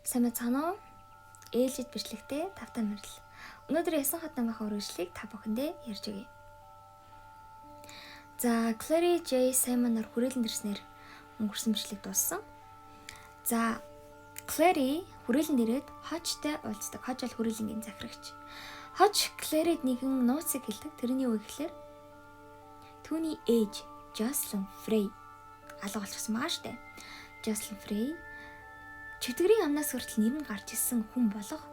Сайн байна уу? Ээлжид бичлэгтэй тавтай мөрөл. Өнөөдөр ясан хат намынхаа үргэлжлэлийг та бүхэндээ ярьж өгье. За, Clary J. Simon-аар хүрээлэн дэрснээр өнгөрсөн бичлэг дууссан. За, Clary хүрээлэн дээрээд Hodge-тэй уулздаг. Hodge бол хүрээлэнгийн захирагч. Hodge Clary-д нэгэн нууцыг хэлдэг. Тэрний үг гэхэлэр түүний ээж Jocelyn Frey алга болчихсон маа штэ. Jocelyn Frey чөтгөрийн амнаас хүртэл нэр нь гарч ирсэн хүн болох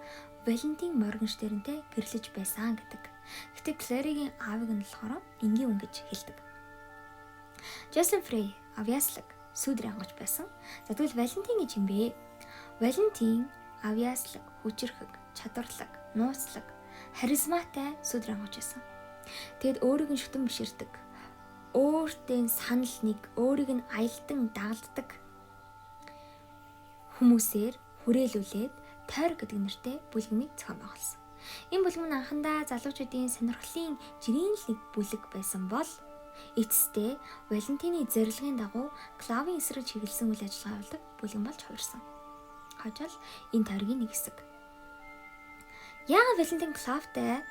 Валентин Моргенштернтэй гэрлэж байсан гэдэг. Гэтэ Clary-гийн аавыг нь болохоор энгийн хүн гэж хэлдэг. Jocelyn Frey авьяаслаг сүүдрийн ангаж байсан. За тэгвэл Валентин гэж юм бэ? Валентин авьяаслаг, хүчирхэг, чадварлаг, нууцлаг, харизматай сүүдрийн ангаж байсан. Тэгэд өөрийг нь шүтэн биширдэг. Өөртөө санал нэг, өөрийг нь аялдан дагалддаг хүмүүсээр хүрээлүүлээд тойр гэдэг нэртэй бүлгэмийг зохион байгуулсан. Энэ бүлгэм нь анхандаа залуучуудын сонирхлын жирийн л нэг бүлэг байсан бол эцэстээ Валентины зорилгын дагуу Клавийн эсрэг чиглэсэн үйл ажиллагаа явуулдаг бүлгэм болж хувирсан. Хажаал энэ тойргийн нэг хэсэг. Яагаад Валентин Клавтай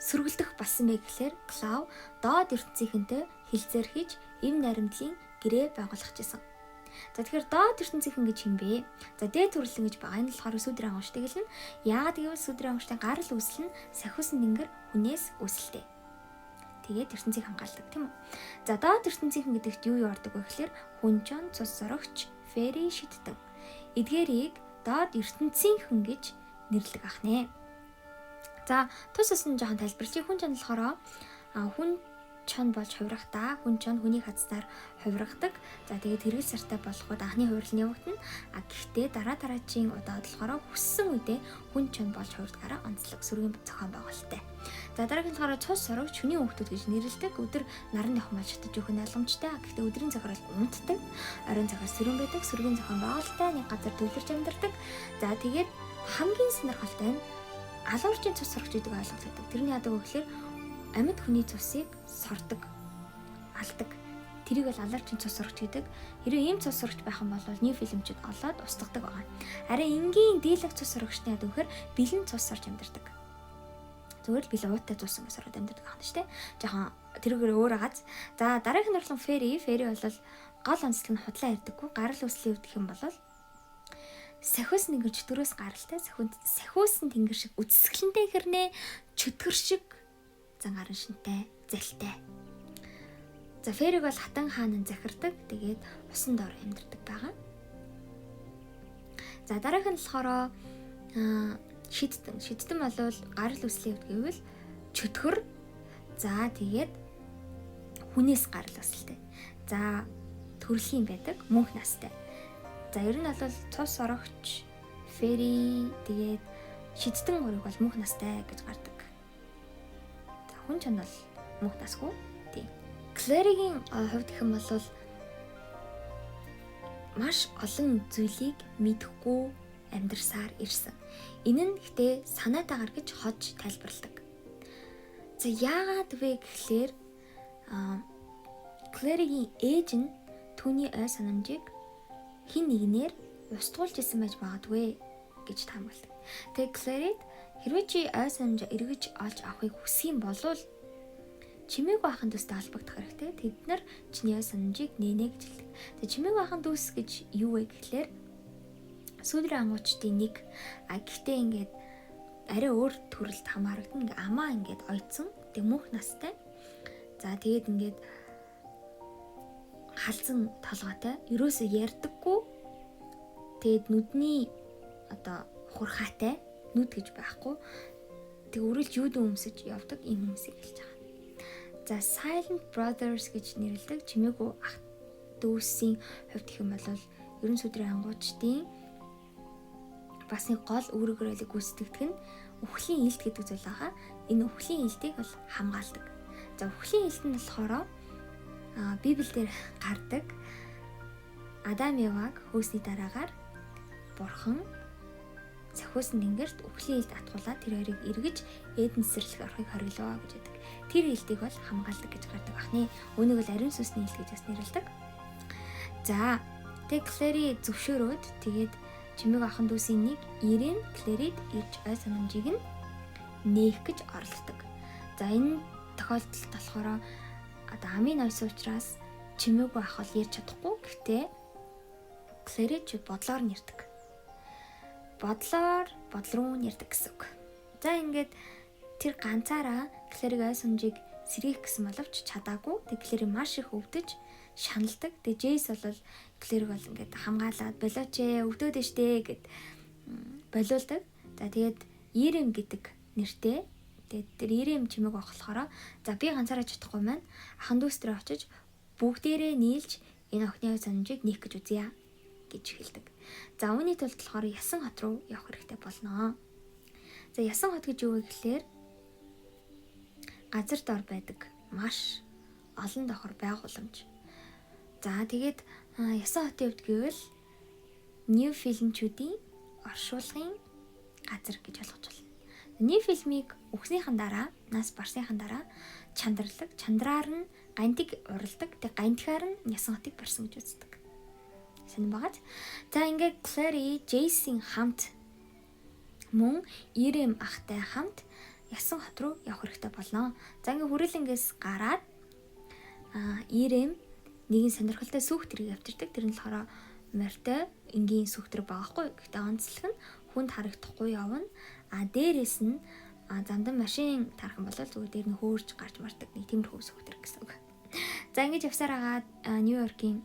сөргөлдөх болсон бэ гэхээр Клав доод ертөнцийнхэнтэй хилцээр хийж эм наримдлын гэрээ байгуулах гэсэн. За тэгэхээр доод ертөнцийнхэн гэж юм бэ? За дээд төрөлн гэж байгаа. Энэ болохоор сүдрийн ангууштай гэлнэ. Яагаад гэвэл сүдрийн ангууштай гарал үүсэл нь сахиусан тэнгэр хүнээс үүсэлтэй. Тэгээд ертөнцийг хамгаалдаг тийм үү? За доод ертөнцийнхэн гэдэгт юу ордог вэ гэхээр хүнчон, цус сорогч, фэри, шидтэн. Эдгээрийг доод ертөнцийнхэн гэж нэрлэдэг ахнэ. За тус усан жоохон тайлбарлая. Хүн чон болохоор хүн чон болж хувирахтаа хүн чон хүний хацсаар хувиргадаг. За тэгээд хэрэгэл сартай болоход анхны хувирлал нь явагдана. Гэхдээ дараагийн удаад болохоор хүссэн үедээ хүн чон болж хувирдгаараа онцлог сүргийн зохион байгуулалттай. За дараагийн болохоор цус сорогч хүний хүүхдүүд гэж нэрлэдэг. Өдөр наран явах мал шатаж өгөх нь ойлгомжтой. Гэхдээ өдрийн захирал унтдаг. Оройн захирал сүрэн байдаг. Сүргийн зохион байгуулалттай нэг газар төвлөрч амьдардаг. За тэгээд хамгийн сонирхолтой нь алуурчийн цус сорогч гэдэг ойлголт байдаг. Тэрний яадаг вэ гэхээр амьд хүний цусыг сордог, алдаг. Тэрийг бол алуурчийн цус сорогч гэдэг. Хэрвээ ийм цус сорогч байх юм бол нефилимчүүд олоод устгадаг байгаа. Харин энгийн дийлэх цус сорогчны яадаг вэ гэхээр бэлэн цус сорж амьдардаг. Зүгээр л бэлэн уутай цус ингэ сороод амьдардаг байна шүү дээ. Жохон тэрүүгээр өөр гац. За дараагийн нурлан фэри бол гол онцлог нь худлаа ярьдаггүй. Гарал үүслийн үед гэх юм бол сахиусан тэнгэр чөтгөрөөс гаралтай сахиусан тэнгэр шиг үсгэлэнтэй хэрнээ чөтгөр шиг загарын шинтэй залтай. За фэриг бол хатан хаанан захирдаг. Тэгээд усан доор амьдардаг байгаа. За дараах нь болохоор шидтэн. Шидтэн бол гарал үүслийн үед гэвэл чөтгөр. За тэгээд хүнээс гарал үүсэлтэй. За төрөлхийн байдаг мөнх настай. За ер нь бол цус сорогч, фэри тэгээд шидтэн гуриг бол мөнх настай гэж гардаг. За хүн ч бол мөнх насгүй. Тийм. Clary-гийн хувьд гэх юм бол маш олон зүйлийг мэдэхгүй амьдарсаар ирсэн. Энэ нь гэтээ санаатаагаар гэж Hodge тайлбарладаг. За яагаад вэ гэхлээр Clary-гийн ээж нь түүний ой санамжийг хин нэгнээр устгуулж исэн байж магадгүй гэж таамагладаг. Тэгээ Clary-д хэрвээ чи ой санамжаа эргэж олж авахыг хүсэх юм бол чимээгүй ахын дүүстэй холбогдох хэрэгтэй. Тэд нар чиний ой санамжийг нээнэ гэж хэлдэг. Тэгээ чимээгүй ахын дүүс гэж юу вэ гэхлээр сүүдрийн ангуучдын нэг гэхдээ ингээд арай өөр төрөлд хамаарагдана. Ингээ амаа ингээд ойцсон. Тэг мөнх настай. За тэгээд ингээд халзан толгойтой, ерөөсөө ярьдаггүй. Тэгээд нүдний хурхаатай, нүд гэж байхгүй. Тэг өрөөлж юудын өмсөж явдаг ийм хүмүүсийг хэлж байгаа. За Silent Brothers гэж нэрлэдэг чимээгүй ах дүүсийн хувьд гэх юм бол ерөн сүдрийн ангуучдын бас нэг гол үүрэг гүйцэтгэдэг нь үхлийн илт гэдэг зүйл байгаа. Энэ үхлийн илтийг бол хамгаалдаг. За үхлийн илт нь болохоор Библиэлд гардаг Адам Еваг хөөсний дараагаар Бурхан сахиусан тэнгэрт үхлийн илт атгуулаад тэр хоёрыг эргэж Эден цэцэрлэг орохыг хориглоо гэж байдаг. Тэр илтийг бол хамгаалдаг гэж гардаг бахны. Үүнийг бол ариун сүнсний илт гэж нэрлэдэг. За тэг Clary зөвшөөрөөд тэгээд чимээг ахын дүүсийн нэг Ирэм Клэрид ирж ой санамжийг нь нээх гэж оролддог. За энэ тохиолдолд болохоор одоо амийн ноёс учраас чимээгүй ах бол ярьж чадахгүй. Гэхдээ Клэрид ч бодлоор нэрдэг. Бодол руу нэрдэг гэсэн үг. За ингээд тэр ганцаараа Клэрийг ой санамжийг сэргийх гэсэн боловч чадаагүй. Тэг Клэрийг маш их өвдөж шаналдаг. Тэг Джейс бол Клэрийг бол ингээд хамгаалаад болооч өвдөөд штэ гэд болиулдаг. За тэгээд Ирэм гэдэг нэртэй. Тэгээд тэр Ирэм чимээг авахлахаараа за би ганцаараа чадахгүй маань ахан дүүстрээ очиж бүгдээрээ нийлж энэ охины ой санамжийг нээх гэж үзье гэж хэлдэг. За үүний тулд болохоор Ясан хот руу явах хэрэгтэй болно. За Ясан хот гэж юу вэ гэхээр газар дор байдаг маш олон давхар байгууламж. За тэгээд Ясан хотын хувьд гэвэл New Film-чүүдийн оршуулгын газар гэж ойлгож байна. New Film-ийг өгснийхэн дараа, нас барсныхан дараа чандраар нь гантиг уралдаг. Тэг гантихаар нь Ясан хотыг барьсан гэж үздэг. Сайн багаж. За ингээд Клэри, Джейсийн хамт мөн Ирэм ахтай хамт Ясан хот руу явах хэрэгтэй болно. За ингээд хүрээлэнгээс гараад Ирэм нэгэн сонирхолтой сүүхт хэрэг авчирдаг. Тэр нь болохоор морьтой энгийн сүүхтэр багахгүй. Гэхдээ онцлог нь хүнд харагдахгүй явна. Дээрээс нь замдан машин тархан болол зүгээр дээр нь хөөрж гарч мардаг нэг тиймэрхүү сүүхтэр гэсэн үг. За ингэж явсаар агаад Нью-Йоркийн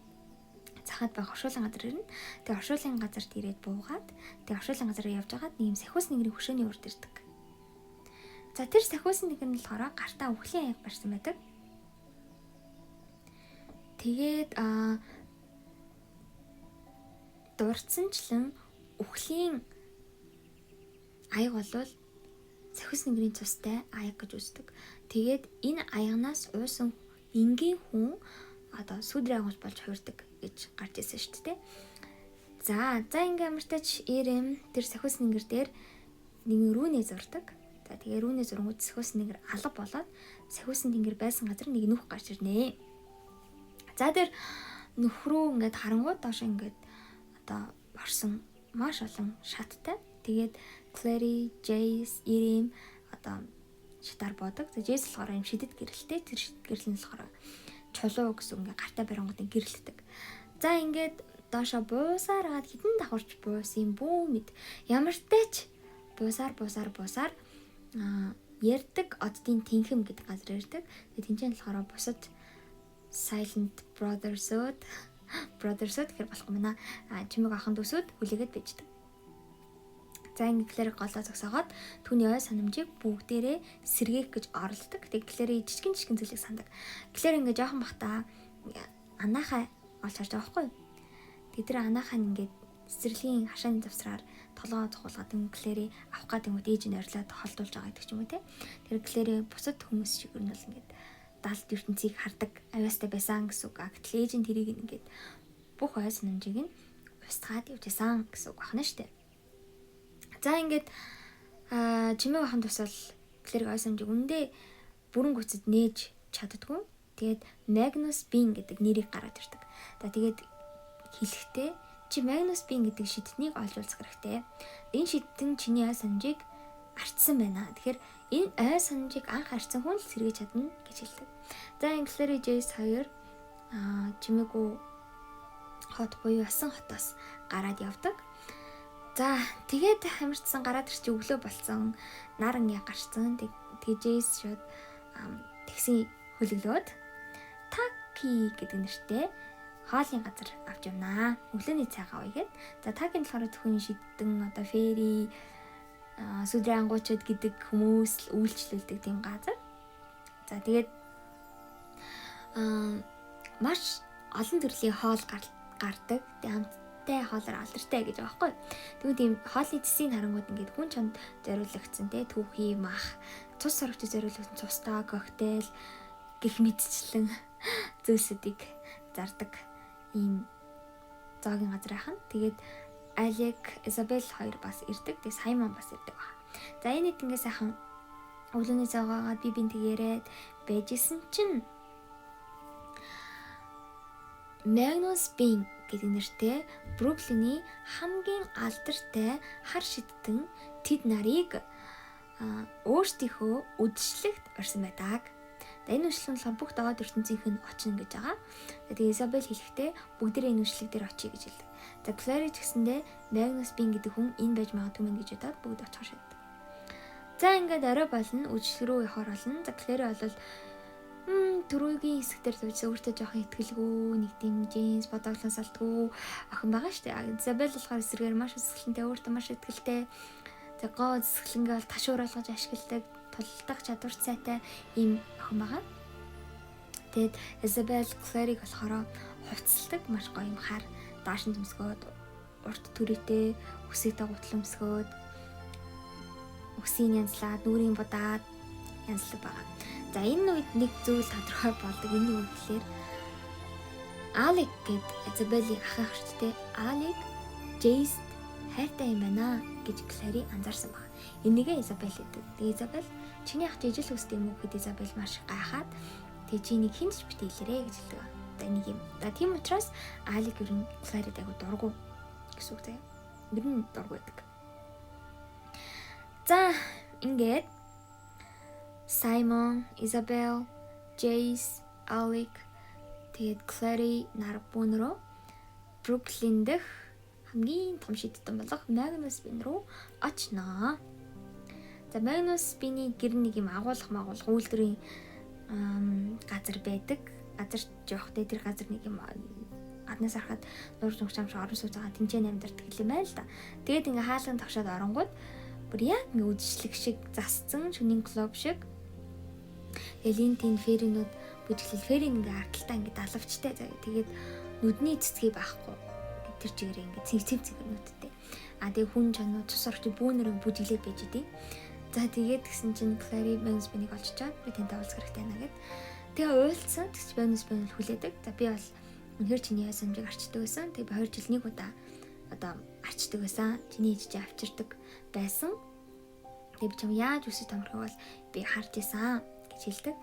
цахад байх оршуулгын газар ирнэ. Тэгээ оршуулгын газарт ирээд буугаад тэгээ оршуулгын газараа явж байгаад нэг юм сахиус нэгний хөшөөний урд ирдэг. За тэр сахиус нэг нь болохоор гартаа үхлийн аяг барьсан байдаг. Тэгээд дурдсанчлан үхлийн аяг болвол сахиус нэгний цустай аяг гэж үздэг. Тэгээд энэ аягнаас уусан энгийн хүн одоо сүдрээ агуулж болж хуурдаг гэж гарч ирсэн шүү дээ. За ингээм амартач Ирэм тэр сахиус нэнгэр дээр нэг рүүнээ зурдаг. За тэгээ рүүнээ зургууд сахиус нэнгэр алга болоод сахиус нэнгэр байсан газар нэг нүх гарч ирнэ. За тэр нүх рүү ингээд харангууд доош ингээд одоо орсон маш олон шаттай. Тэгээд Клэри, Джейс, Ирэм одоо шатаар буудаг. За Джейс болохоор юм шидэд гэрэлтэй. Тэр шидэд гэрэл нь болохоор чулуу гэсэн ингээ гартаа барингуудыг гэрэлтдэг. За ингээд доошо буусаар агаад хідэн давхарч буусан бүү мэд. Ямар ч тач буусаар ярддаг оддын тэнхэм гэдэг газар ирдэг. Тэгээд тэнцэн болохоор бусад Silent Brothers-ууд гэхэр болох юм байна. Чимэг ахын дүүсүүд хүлээгээд байждаг. За ингээд Клэрийг голоо зогсоогоод түүний ой санамжийг бүгдээрээ сэргээх гэж оролддог. Тэгээд Клэрийн жижигэн зүйлийг сандаг. Клэр ингээд жоохон бахта анаахаа олж харж байгаа байхгүй юу? Тэгээд тэр анаахаа ингээд цэцэрлэгийн хашааны завсраар толгоо цохуулгаад Клэрийг авах гэдэг юм ээж нь орилоод холдуулж байгаа гэдэг ч юм уу те. Тэр Клэрийн бусад хүмүүс шиг нь бол ингээд даалт ертөнцийг хардаг авьяастай байсан гэсэн үг. Гэтэл ээж нь тэрийг ингээд бүх ой санамжийг нь устгаад явж исэн гэсэн үг байна шүү дээ. За ингээд чимээ бахан тусал Клэрийг ой санамжийг үндэ бүрэн гүйцэд нээж чаддгүй. Тэгээд Magnus Bean гэдэг нэрийг гараад ирдэг. Тэгээд хэлэхдээ чи Magnus Bean гэдэг шидтнийг олж уулзах хэрэгтэй. Энэ шидтэн чиний ой санамжийг арчсан байна. Тэгэхээр энэ ой санамжийг анх арчсан хүн л сэргийж чадна гэж хэлдэг. За Клэри, Джейс хоёр чимээгүй хот буюу Ясан хотоос гараад явдаг. За тэгээд хамарчсан гараад ирч өглөө болцсон. Нар ингээ гарцсан. Тэгээд Джейс шууд такси хөлөглөөд Таки гэдэг нэртэй хоолны газар авч явнаа. Өглөөний цайгаа уугээд. За Такийн болохоор зөвхөн шидэн одоо фэри сүдрээ ангуучуд гэдэг хүмүүс үйлчлүүлдэг тийм газар. За тэгээд маш олон төрлийн хоол гардаг. Тэгээд хамттай хоолоор алдартай гэж байгаа байхгүй. Тэгвэл тийм хоолны цэсийн харангууд ингээд хүн чонд зориулагдсан те түүхий мах цус сорогчд зориулсан цустай коктейл гэх мэтчлэн зүйлсүүдийг зардаг ийм зоогийн газар ахна. Тэгээд Алек, Изабель хоёр бас ирдэг. Тэгээд Саймон бас ирдэг байна. За энэ нэт ингээ сайхан өглөөний цагаагаад би бинтгээрээд байжсэн чинь Magnus Bean гэдэг нэртэй Бруклиний хамгийн алдартай хар шидтэн тэд нарыг өөрсдийнхөө үдшилтэд орсон байдаг. Энэ үдшилт нь болохоор бүх доод ертөнцийнх нь очно гэж байгаа. Тэгээд Изабель хэлэхдээ бүгдээ энэ үдшилт дээр очие гэж хэлдэг. За Клари ч гэсэндээ Магнус Бин гэдэг хүн энэ байж магадгүй мэн гэж бодоод бүгд очих шийддэг. За ингээд орой болно, үдшилт рүү явахаар болно. За Клари бол түрүүгийн хэсгээр зурсан өөртөө жоохон ихтгэлгүй, нэг тийм джинс бодоглон салтгүй охин байгаа шүү дээ. Изабель болохоор эсрэгээр маш өсгөлтөнтэй, өөртөө маш ихтгэлтэй. За гоо зөвсгөлнгээ бол ташуур болгож ашигладаг, толдох чадвар сайтай ийм охин байгаа. Тэгэд Изабель Клариг болохоор хувцалдаг, маш гоё юм хар, даашин төмсгөөд, урт түрээтэй, үсийг дагуутлан өмсгөөд, үсийг янзлаад, нүрийн будаад янзлаг байгаа. За энэ үед нэг зүйл тодорхой болдог. Энэ үг гэхээр Алик гэд Изабелийг ахын хөрчтэй Алик Джейс хайртай юм байна гэж Клари анзаарсан баг. Энийгээ Изабель гэдэг. Тэгээ Изабель чиний ах жижиг үстэй юм уу гэд Изабель маш гайхаад тэгээ чи нэг хинч битээлэрээ гэж хэлдэг. Одоо нэг юм. За тийм учраас Алик ер нь Кларид айгу дургу гэсэн үг заяа. Ер нь дургу байдаг. За ингээд Саймон, Изабель, Джейс, Алик тэгээд Клари нар бүүнрөө Бруклин дэх хамгийн том шидтэн болох Магнус Бин рүү очноо. За Магнус Биний гэр нэг юм агуулга үйлдвэрийн газар байдаг. Газар жоохтой тэр газар нэг юм гаднаас харахад нуур зүгчамш орон сууц байгаа тэмцээн амьдардаг юм байл та. Тэгээд ингээ хаалган тавшаад оронгууд бүр яг ингээ үдшилэг шиг засцсан шөнийн клуб шиг Элинтийн феринүүд бүжиглэл ферин ингээ арталтаа ингээ далавчтай. Тэгээд нүдний цэцгээ байхгүй. Тэр чигээр ингээ цэв нүдтэй. Тэгээ хүн чанууд цус орч бүүнэрээ бүжиглээд байж идэв. За тэгээд гисэн чинь Клари Магнус Бинийг олччаад би тантай уулзах хэрэгтэй байна гэд. Тэгээ уйлцсан. Тэгс Магнус Бин хүлээдэг. За би бол үнэхээр чиний ясамжийг арчдаг байсан. Тэгээ би 2 жил нэг удаа одоо арчдаг байсан. Чиний ижиж авчирдаг байсан. Тэгээ би чам яаж үсэж томрохыг бол би харж исэн гэж хэлдэг.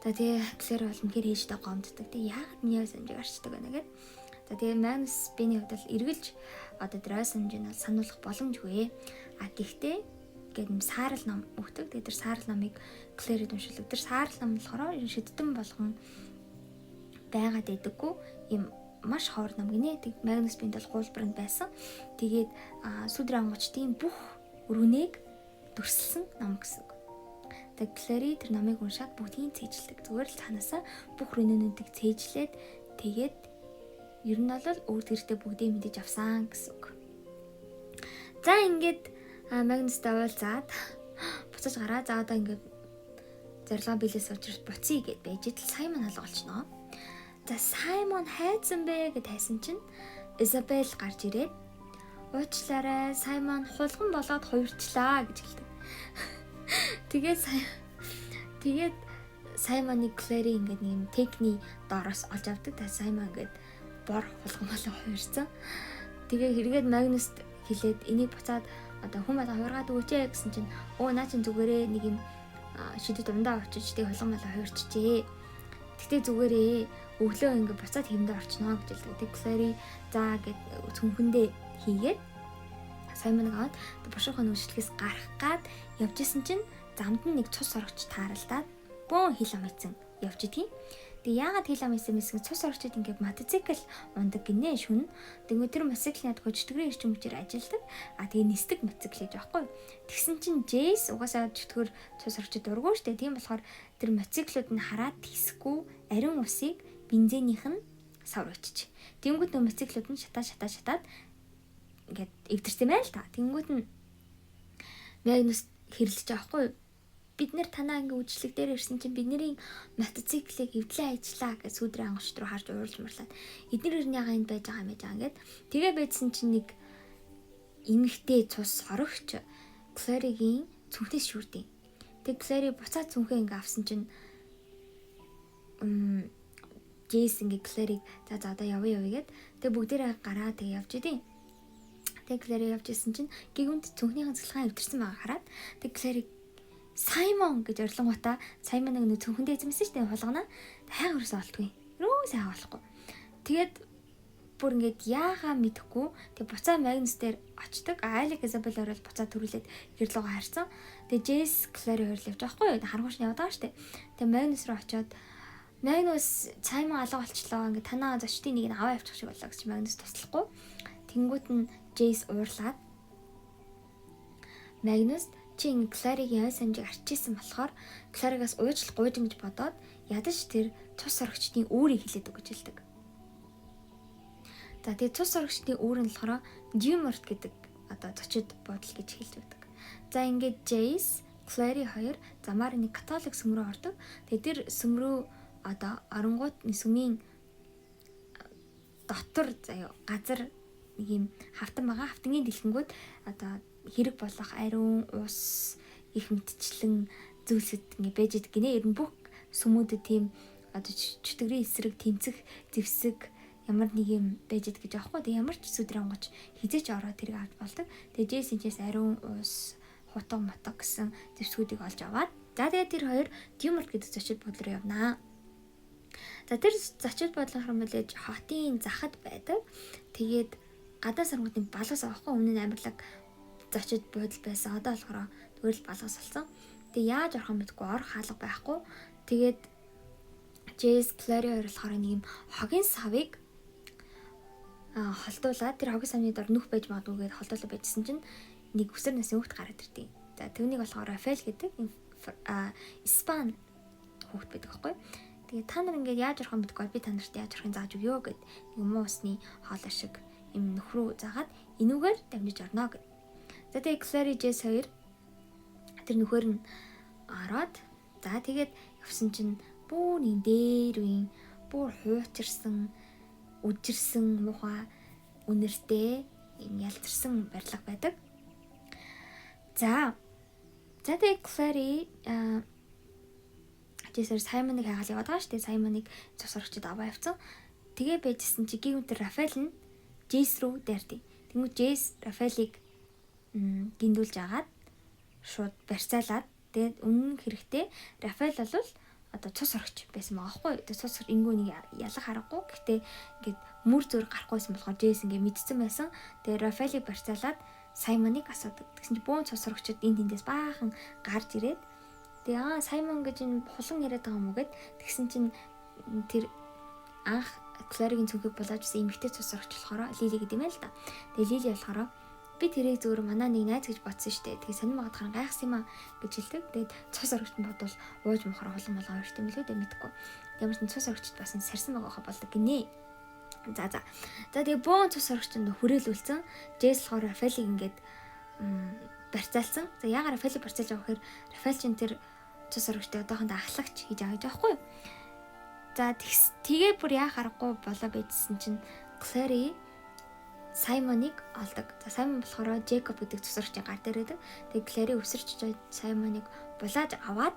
За тэгээ Клари бол үнэхээр ээжтэй гомддог. Тэгээ яагаад миний ясамжийг арчдаг байна гэд. За тэгээ Магнус Биний хувьд л эргэлж одоо тэр ясамжийг нь сануулах боломжгүй. Гэхдээ гэдэг юм саарл ном өгдөг. Тэгээд тэр саарл номыг Кларид уншилдаг. Тэр саарл ном болохоор ер нь шидтэн болгон байгаад байдаггүй. Им маш ховор ном гинэ. Тэг Магнус Бинд бол гуулбарнд байсан. Тэгээд сүдэр ангуучдын бүх өргөнийг дүрсэлсэн ном гэсэн. Тэг Клари тэр номыг уншаад бүгдийг цээжилдэг. Зүгээр л цаанаасаа бүх өргөнүүдийг цээжлээд тэгээд ер нь бол өөр гэртээ бүгдийг мэдэж авсан гэсэн үг. За ингээд Магнустай уулзаад буцаж гараа. За одоо ингээд зорилгоо биелээс учраас буцъя гэд байж идэл Саймон алгуулчихноо. За Саймон хайцсан бэ гэд хайсан чинь Изабель гарч ирээд уучлаарай Саймон хулган болоод хуурчлаа гэж хэлдэг. Тэгээд Саймоныг Клари ингээд нэг юм техний доороос олж авдаг. Тэгээд Саймон ингээд бор хулган болоо хуурсан. Тэгээ хэрэгэд Магнуст хэлээд энийг буцаад одоо хүмүүс хуургаад өгөөч гэсэн чинь наа чин зүгээрээ нэг юм шидэд дундаа очиж тэг хулган болоо хуурчжээ. Тэгтээ зүгээрээ өглөө ингээ буцаад хэрэндээ орчноо гэж хэлдэг. Тэг Клари за гэд цүнхэндээ хийгээд Саймоныг аваад бушуухан үйлчлэгээс гарах гад явжсэн чинь замд нь нэг цус орогч тааралдаад бөөн хил амцсан явж идэгин. Тэг яагаад хил амцсан мэсэг цус орогчд ингээ мотоцикл ундаг гинэ шүн. Тэгвэл тэр мотоциклын ядг хөчтгөрийн эрчим хүчээр ажилладаг. Тэгээ нисдэг мотоцикл гэж байхгүй. Тэгсэн чинь Джейс угаасаа чөтгөр цус орогчд дургуй штэ. Тийм болохоор тэр мотоциклууд нь хараад тисэхгүй ариун усыг бензинийнх нь саврагчиж. Тэнгүүд нөө мотоциклууд нь шатаад ингээд эвдэрсэн байл та. Тэнгүүд нь Магнус хэрлэж байгаа байхгүй. Бид нэр танаа ингээ үжлэг дээр ирсэн чинь бидний мотоциклыг эвдлээ ажиллаа гэж сүдрийн ангуучд руу харж уурж мурлаад эдгээр өрний яга энд байж байгаа юм гэж ингээд тэгээ байдсан чинь нэг эмэгтэй цус хорогч Кларигийн цүнхнээс шүрдیں۔ Тэг Клари буцаад цүнхээ ингээ авсан чинь Джейс ингээ Клариг за одоо явъя гэд тэг бүгдээрээ гараа тэг явж идэв. Тэг Клари явж исэн чинь гэгүнд цүнхнийхэн цэцлэгаан эвдэрсэн байгаа хараад тэг Клари Саймон гэж орлонгуудаа Саймоныг нөө цүнхэндээ эзэмсэн шүү дээ хулгана. Хайгаа өрөөсөө олдгүй. Юусаа олохгүй. Тэгээд бүр ингээд яагаа мэдэхгүй тэг буцаа Магнус дээр очдог. Айлик Изабель орол буцаа төрүүлээд гэрлөөгөө харсан. Тэг Джейс Клари хоёр л явж байгаа хгүй юу. Харгуйш нь яваад байгаа штэ. Тэг Магнус руу очиод Магнус Саймон алга болчлоо. Ингээд танаа зочдын нэг нь аваа явуучих шиг болоо гэж Магнус туслахгүй. Тэнгүүт нь Джейс уурлаад Магнус чи ингэ Кларигийн ой санжийг арчижсэн болохоор Кларигаас уучлах гуйж ингэж бодоод ядаж тэр цус сорогчдын үүрийг хэлээд үг гэж хэлдэг. За тэгээ цус сорогчдын үүр нь болохоор Dumort гэдэг одоо зочид бодол гэж хэлж байдаг. За ингээд Jace, Clary хоёр замаар нэг католик сүм рүү ордог. Тэгээ тэр сүм рүү одоо оронгууд сүмийн дотор заяа газар нэг юм хавтан байгаа. Хавтангийн дэлхэнгүүд одоо хэрэг болох ариун ус их мэдчлэн зүйлсэд ингэ байж идэг гинэ. Ер нь бүх сүмүүдэд тийм одоо чөтгөрийн эсрэг тэмцэх зэвсэг ямар нэг юм байж идэг гэж аахгүй. Тэг ямар ч сүдрийн онгоч хизээч ороод тэрийг авч болдог. Тэгээ Джейсинчээс ариун ус хутга мотог гэсэн зэвсгүүдийг олж аваад за тэгээ тэр хоёр Dumort гэдэг зочид бодол руу явнаа. За тэр зочид бодлын хэмжээж хотын захад байдаг. Тэгээд гадаа саргуудын балгас авахгүй өмнө нь амьдлаг зочид бодол байсан. Одоо болохоор зүгээр л балгас болсон. Тэгээ яаж орох юм гэдэггүй орох хаалга байхгүй. Тэгээд Jace Clary хоёр болохоор нэг юм хогийн савыг холдуулаад тэр хогийн савны дор нүх байж магадгүй гэдээ холдуулаад байжсэн чинь нэг өсөр насны хүүхэд гараад ирдیں۔ За түүнийг болохоор Rafael гэдэг Испани хүүхэд байдаг байхгүй. Тэгээ та нар ингээд яаж орох юм гэдэггүй би та нарт яаж орохын зааж өгөө гэд нэг муу усны хоол шиг юм нөхрөө заагаад энүүгээр дамжиж орно гэд. За тэгээ Clary Jace хоёр тэр нөхөр нь ороод за тэгээд явсан чинь бүр нэг дээр үн бүр хуучирсан үжирсэн муухай үнэртэй юм ялцсан барилга байдаг. За тэгээ Clary Jace Саймоныг хайгаал яваад байгаа шүү дээ. Саймоныг цус орчид аваа явцсан. Тэгээ байжсэн чи гинүтер Рафаэл нь Jace рүү дайрдیں۔ Тэнгүү Jace Рафаэлийг гиндүүлж агаад шууд барьцаалаад тэгээд өмнө хэрэгтэй Рафаэл бол одоо цус орогч байсан байгаа байхгүй. Тэгээд цус ингүү нэг ялах харахгүй. Гэхдээ ингээд мүр зөөр гарахгүйсэн болохоор Jace ингээд мэдсэн байсан. Тэгээд Рафаэлийг барьцаалаад Саймоныг асуудаг. Тэгсэн чинь бөөн цус орогчд энд тэндээс баахан гарч ирээд тэгээ Саймон гэж энэ хулан яриад байгаа юм уу гэд тэгсэн чинь тэр анх Clary-гийн цүнхийг булаажсэн эмэгтэй цус орогч болохоор Лили гэдэг юм л да. Тэгээ Лили болохоор би тэрийг зөвөр манаа нэг найз гэж бодсон штэ. Тэгээ сонир магадхан гайхсан юм а гэж хэлдэг. Тэгээд цус орогчд нь бодвол ууж мохор холон болгоо өрт юм лээ дээ мэдгүй. Ямар ч цус орогчд бас сарсан байгаа хаа болдог гинэ. За тэгээ бөөн цус орогчд хүрээлүүлсэн. Jace болохоор Рафаэлийг ингээд барьцаалсан. За яагаад Рафаэлийг барьцаалж байгаа гэхээр Рафаэл чинь тэр цус орогчтой одоохондоо ахлагч хийж байгаа гэж байхгүй юу? За тэгээ бүр яа харахгүй болоо байжсэн чинь Clary Саймоныг олдог. За Саймон болохоор Jacob гэдэг цус орогчийн гар дээр байдаг. Тэгээ Clary өсөрч Саймоныг булааж аваад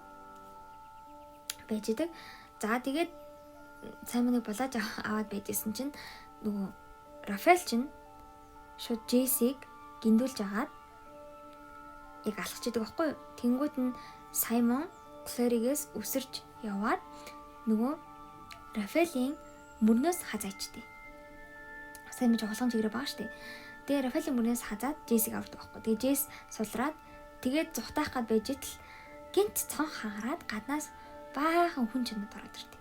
байж идэг. За тэгээд Саймоныг булааж аваад байжсэн чинь нөгөө Рафаэл чинь шууд Jace-ийг гиндүүлж агаад яг алхаж идэг байхгүй юу? Тэнгүүт нь Саймон Clary-гээс өсөрч яваад нөгөө Рафаэлийн мөрнөөс хазаачдээ. Саймон жолгон чигрээ баа штэ. Тэгээ Рафаэлийн мөрнөөс хазаад Jace-ийг авдаг байхгүй. Тэгээ Jace сулраад тэгээд зүхтаах гад байж итл гинт цон хагараад гаднаас баахан хүн чанад ороод ирдэ.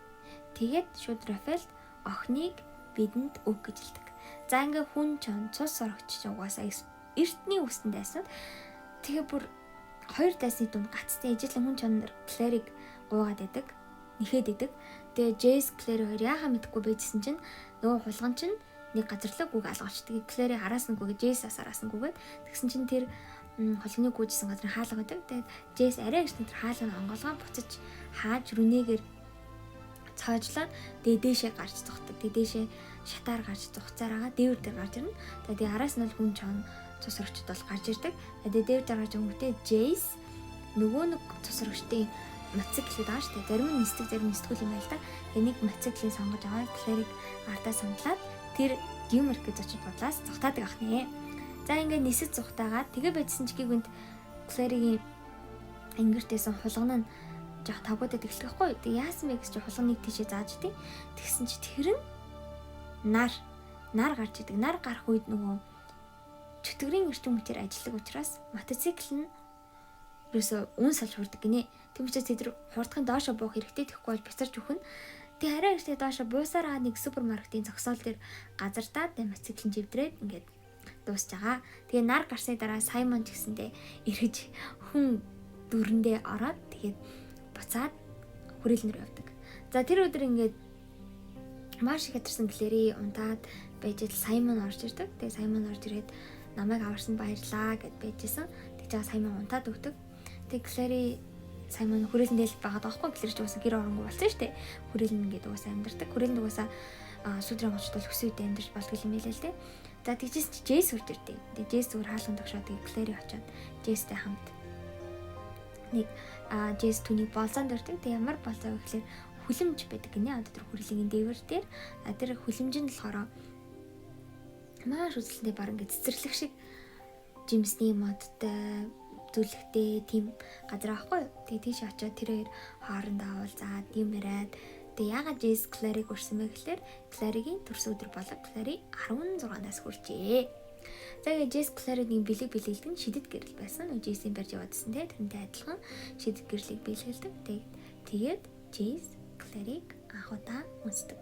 Тэгээд шууд Рафаэлд охиныг бидэнд өг гэж хэлдэг. За ингээ хүн чон цус орогч угаасаа эртний үстэнд дайсаад тэгээ бүр хоёр дайсны дунд гацтай ижил хүн чонор Clary-г гуугаад байдаг. Нэхэд идэг. Тэгээ Jace Clary хоёр яхаа мэдхгүй байжсэн чинь нөгөө хулган чинь нэг газарлаг гүг алгаач. Тэгээ Clary араас нь гүгээ Jace-аас араас нь гүгээд тэгсэн чинь тэр хулганы гүйжсэн газрын хаалга байдаг. Тэгээд Jace арай гэж тэр хаалгыг онгоолгоо буцаж хааж рүнэгээр цаажлаад тэгээ дээшээ гарч зогтдаг. Тэгээ дээшээ шатаар гарч зогцаараа дээвэр дээр гарч ирнэ. Тэгээ араас нь бол хүн чон цус орогчд бол гарч ирдэг. Тэгээ дээвэр дээр гарч өнгөтэй Jace нөгөө нэг цус орогчдын мотоциклд байгаа шүү дээ. Зарим нь нисдэг, зарим нь нисдэггүй юм байл та. Тэгээ нэг мотоциклыг сонгож аваад Clary-г ардаа сандлаад тэр Dumort гэж зочид бодлаас зогтаадаг ах нэ. За ингээд нисэж зогтаагаад тэгээ байжсэн ч гинт Clary-гийн ангиртээсэн хулган нь жоо тавгуудад эхлэхгүй. Тэгээ яасан бэ гэж хулганыг тийшээ зааж тий. Тэгсэн чи тэр нь нар нар гарч идэг. Нар гарах үед нөгөө чөтгөрийн эрчим хүчээр ажилладаг учраас мотоцикл нь ерөөсөө үн салж хурдаг гинэ. Тийм учраас тэд хурдахын доошо буух хэрэгтэй, тэгэхгүй бол бяцарч өгнө. Тэгээ арай ихтэй доошо буусараа нэг супермаркетын зогсоол дээр газардаад мотоцикл нь живдрээд ингээд дуусж байгаа. Тэгээ нар гарсны дараа Саймон ч гэсэндээ эргэж хүн дүрэндээ ороод тэгээд буцаад хүрээлэн рүү явдаг. За тэр өдөр ингээд маш их хатарсан Клэри унтаад байж ил Саймон орж ирдэг. Тэгээ Саймон орж ирээд намайг аварсанд баярлаа гэд байжсэн. Тэгж байгаа Саймон унтаад өгдөг. Тэгээ Клэри Саймон хүрээлэн дээр байгаад байхгүй. Клэри ч уусаа гэр оронгүй болсон шүү дээ. Хүрээлэн ингээд уусаа амьдардаг. Хүрээлэнд уусаа сүдрийн гочдол өсөө үедээ амьдарч болдог юм байлээ л дээ. За тэгжээс чи Джейс үрж ирдэг. Тэгээ Джейс зүгээр хаалган тогшоод тэгээ Клэри очоод Джейстэй хамт нэг Джейс түүний болзоонд өрдөг. Тэгээ ямар болзоо вэ гэхээр хүлэмж байдаг гинэ. Одоо тэр хүрээлэнгийн дээвэр дээр тэр хүлэмж нь болохоор маш үзэлтэй баг ингээд цэцэрлэг шиг жимсний модтой зүйлэгтэй тийм газар аахгүй. Тэгээ тийш очоод тэр хоёр хоорондоо уулзаад юм яриад тэгээ ягаад Джейс Клэриг урьсан бэ гэхээр Клэригийн төрс өдөр болог Клэри 16-наас хүрчээ. За ингээд Джейс Клэрийн бэлэг бэлгэлдэг шидэт гэрэл байсан. Джейсийн барьж яваадсэн те тэрнтэй адилхан шидэт гэрлийг бэлгэлдэг. Тэгээд Джейс Клэриг анхудаа үнсдэг.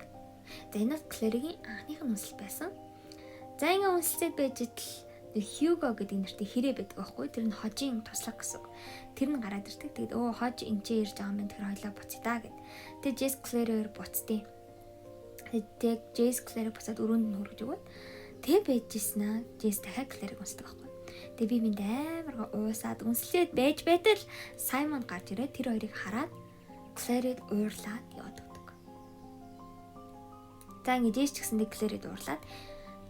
За энэ бол Клэригийн анхных нь үнсэл байсан. За ингээд үнсэлцээд байж итл Хьюго гэдэг нэртэй хэрэг байдаг байхгүй. Тэр нь хожийн туслаг гэсэн. Тэр нь гараад ирдэг. Тэгээд хож энчээ ирж байгаа юм тэр хоёлаа буцъя гэд. Тэгээд Джейс Клэрээр буцдیں۔ Тэгээд Джейс Клэрийг буцаад өрөөнд нь хөргөж өгөөд тэг байжсэн аа. Джейс дахиад Клэрийг үнсдэг байхгүй. Тэгээд би минь амар уусаад үнслээд байж байтал Саймон гарч ирээд тэр хоёрыг хараад Клэрийг уурлаад явдаг. За ингээд Джейс ч гэсэндээ Клэрийг уурлаад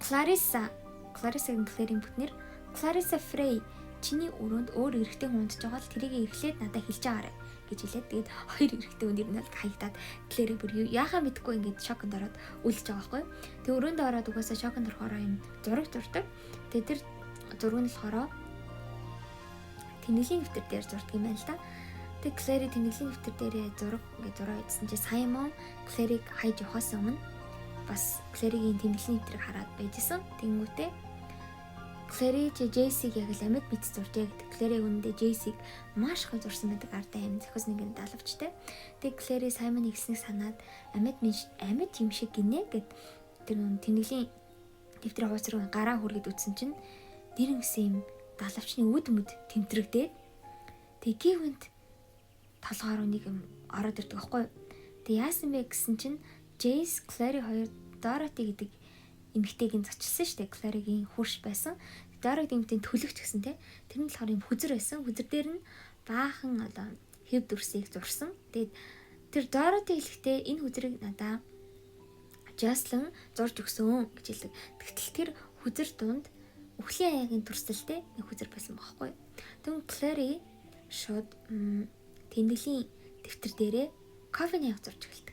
Кларисагийн Клэрийн бүтнээр Клариса Фрей чиний өрөөнд өөр эрэгтэй хүн унтж байгаа л тэрийг эхлээд надад хэлж агаарай гэж хэлээд тэгээд хоёр эрэгтэй хүн ирнэ л хаягдаад Клэрийг бүр яахаа мэдэхгүй ингээд шоконд ороод үлдэж байгаа байхгүй. Тэгээд өрөөндөө ороод угаасаа шоконд орохоор юм зураг зурдаг. Тэгээд тэр зураг нь болохоор тэнэглийн дэвтэр дээр зурдаг юм байна л да. Тэгээд Клэри тэнэглийн дэвтэр дээрээ зураг ингээд зураа идсэн чинь Саймон Клэрийг хайж явахаас өмнө бас Клэригийн тэнэглийн дэвтрийг хараад байжсэн. Тэнгүүтээ Клэри Джейсиг яг л амьд мэд зуржээ гэдэг. Клэри үнэндээ Джейсиг маш их зурсан байдаг ардаа амьд зохиос нэг нь далавчтай. Тэг Клэри Саймон хэлснийг санаад амьд юм шиг гинэ гэд тэр тэнэглийн дэвтрийн хуудас руу гараа хүргээд үтсэн чинь нэрэн гэсэн юм далавчны үд мэд тэмтрэгдээд тэг гівэнт толгоор нэг юм ороод ирдэг байхгүй. Тэг яасан бэ гэсэн чинь Джейс Клэри хоёр Дороти гэдэг эмэгтэйг нь зочилсан шүү дээ. Клэригийн хурш байсан. Дороти эмэгтэйн төлөгч гэсэн те. Тэр нь болохоор юм хүзэр байсан. Хүзэр дээр нь баахан одоо хэв дүрсийг зурсан. Тэгээд тэр Дороти хэлэхдээ энэ хүзрийг надаа Жаслин зурж өгсөн гэж хэлдэг. Тэгтэл тэр хүзэр дунд үхлийн аягийн төрсөлтэй нэг хүзэр байсан байхгүй. Тэгвэл Клэри шууд тэнэглийн дэвтэр дээрээ кофений аяг зурж эхэлдэг.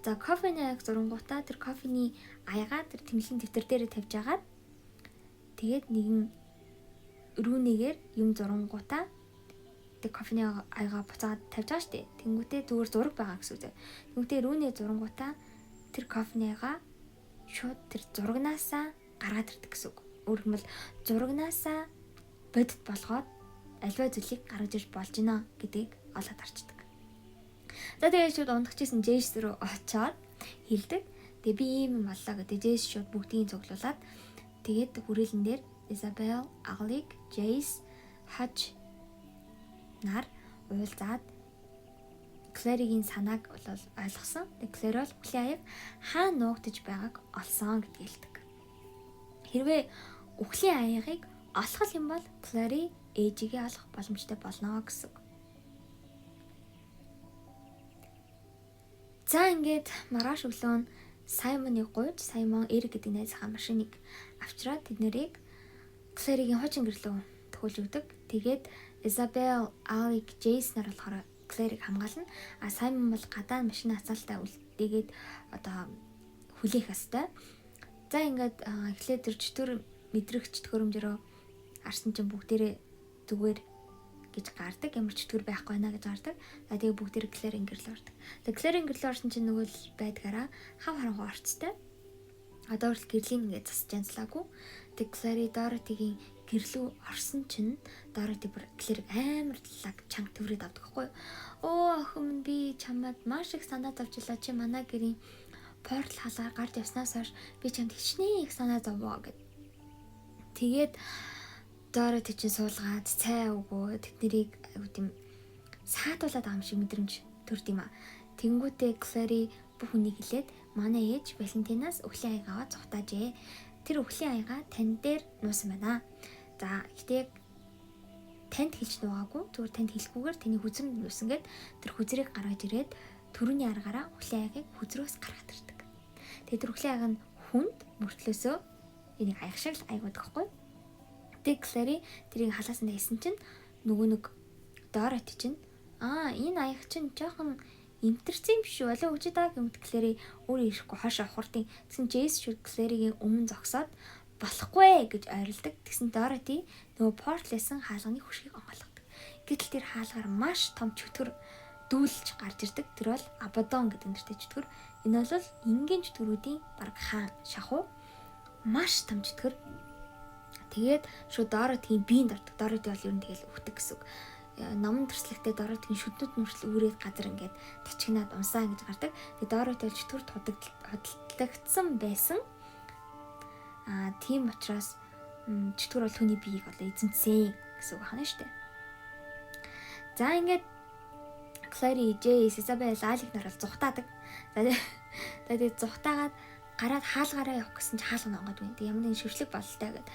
За кофений аяг зурангуудаа тэр кофений аягаа тэр тэмлэлийн дэвтэр дээр тавьж агаад тэгээд нэгэн рүүнийгээр юм зурангуудаа тэр кофений аягаа буцаад тавьж байгаа штеп. Тэнгүүтээ зүгээр зураг байгаа гэсэн үг. Тэнгүүтээ рүүний зурангуудаа тэр кофений аягаа шууд тэр зурагнаасаа гаргаад ирдэг гэсэн үг. Өөрөөр хэлбэл зурагнаасаа бодит болгоод альва зүйлийг гаргаж иж болж гинэ гэдгийг олоод харцдаг. За тэгээд шууд ундагчсэн Джейс рүү очоод хэлдэг. Тэгээ би ийм юм боллоо гэдэг. Джейс шууд бүгдийг цуглуулад тэгээд хүрээлэн дээр Isabel, Alec, Jace, Hutch нар уулзаад Клэригийн санааг бол ойлгосон. Тэгээ Клэри бол үхлийн аяг хаана нуугдаж байгааг олсон гэдгийг хэлдэг. Хэрвээ үхлийн аягыг олох юм бол Клэри ээжигээ олох боломжтой болно гэсэн. За ингээд маргааш өглөө Саймоныг гуйж Саймон Эрик гэдэг найзынхаа машиныг авчираад тэднэрийг Клэригийн хуучин гэрлөө төхөөлж өгдөг. Тэгээд Isabel, Alec, Jace нар болохоор Клэрийг хамгаална. А Саймон бол гадаа машин хацаалтаа үлдээгээд одоо хүлээх хэвээр. За ингээд эхлээд тэр чөтгөр мэдрэгч төхөөрөмжөөрөө харсан чинь бүгдээрээ зүгээр гэж гардаг. Ямар чөтгөр байхгүй байна гэж гардаг. За тэгээ бүгдээрээ Клэрийн гэрлөө ордог. Тэгээ Клэрийн гэрлөө орсон чинь нөгөө л байдгаараа хав харангуй орцтой. Одоо хүртэл гэрлийн ингээд засаж янзлаагүй. Тэг Clary Dorothy-гийн гэрлүү орсон чинь Dorothy бүр Clary амар лаг чанга төврөд авдаг байхгүй юу? Оо охин минь би чамд маш их санаа зовчлаа. Чи манай гэрийн портал халаар гарч явснаас хойш би чамд хичнээн их санаа зовоо гэд. Тэгээд Dorothy чинь суулгаад цай өгөө тэднийг аюу тийм саатуулаад байгаа юм шиг мэдрэмж төрд юм а. Тэнгүүтээ Clary бүх үнийг хэлээд манай ээж Валентинаас өхлийн аяг аваад цухтаажээ. Тэр өхлийн аягаа тань дээр нуусан байна. За гэтээ танд хэлж нугаагүй зүгээр танд хэлэхгүйгээр таны хүзэр нуусан гэд тэр хүзрийг гаргаж ирээд төрөний аргаараа өхлийн аягийг хүзрөөс гаргаад ирдэг. Тэгээд тэр өхлийн аяг нь хүнд мөртлөөсөө энийг аяг шиг л аягууд гэхгүй. Тэгээд Clary тэрийг халаасанд хийсэн чинь нөгөө нэг Dorothy чинь энэ аяг чинь жоохон имтэрсэн юм шүү. Алаа үжи даа гэмт Clary өөрөө ирэхгүй хошоо хурдын. Тэгсэн Jace шүд Clary-гийн өмнө зогсоод болохгүй гэж ойролдог. Тэгсэн Dorothy нөгөө портлсэн хаалганы хөшгийг онгойлгодог. Гэтэл тэр хаалгаар маш том чөтгөр дүүлж гарч ирдэг. Тэр бол Abaddon гэдэг нэртэй чөтгөр. Энэ бол энгийн чөтгөрүүдийн баг хаан шахуу. Маш том чөтгөр. Тэгээд шууд Dorothy-гийн биеинд ордог. Dorothy бол ер нь тэгэл өвдөг гэсэн үг. Номон төрслөгтэй Dorothy-гийн шүднүүд нүртэл үүрээд газар ингээд тачигнаад унсаа гэж гардаг. Тэгээд Dorothy бол чөтгөр хөдөлгдсөн байсан. Тийм учраас чөтгөр бол түүний биеийг одоо эзэмсэн гэсэн үг байна шүү дээ. За ингээд Clary, Jace, Isabel, Alec нар бол зүхтаадаг. За тэгээд зүхтаагаад гараад хаалгаараа явах гэсэн чинь хаалга нонгод байна. Тэг ямар нэгэн шүршлэг бололтой гэд.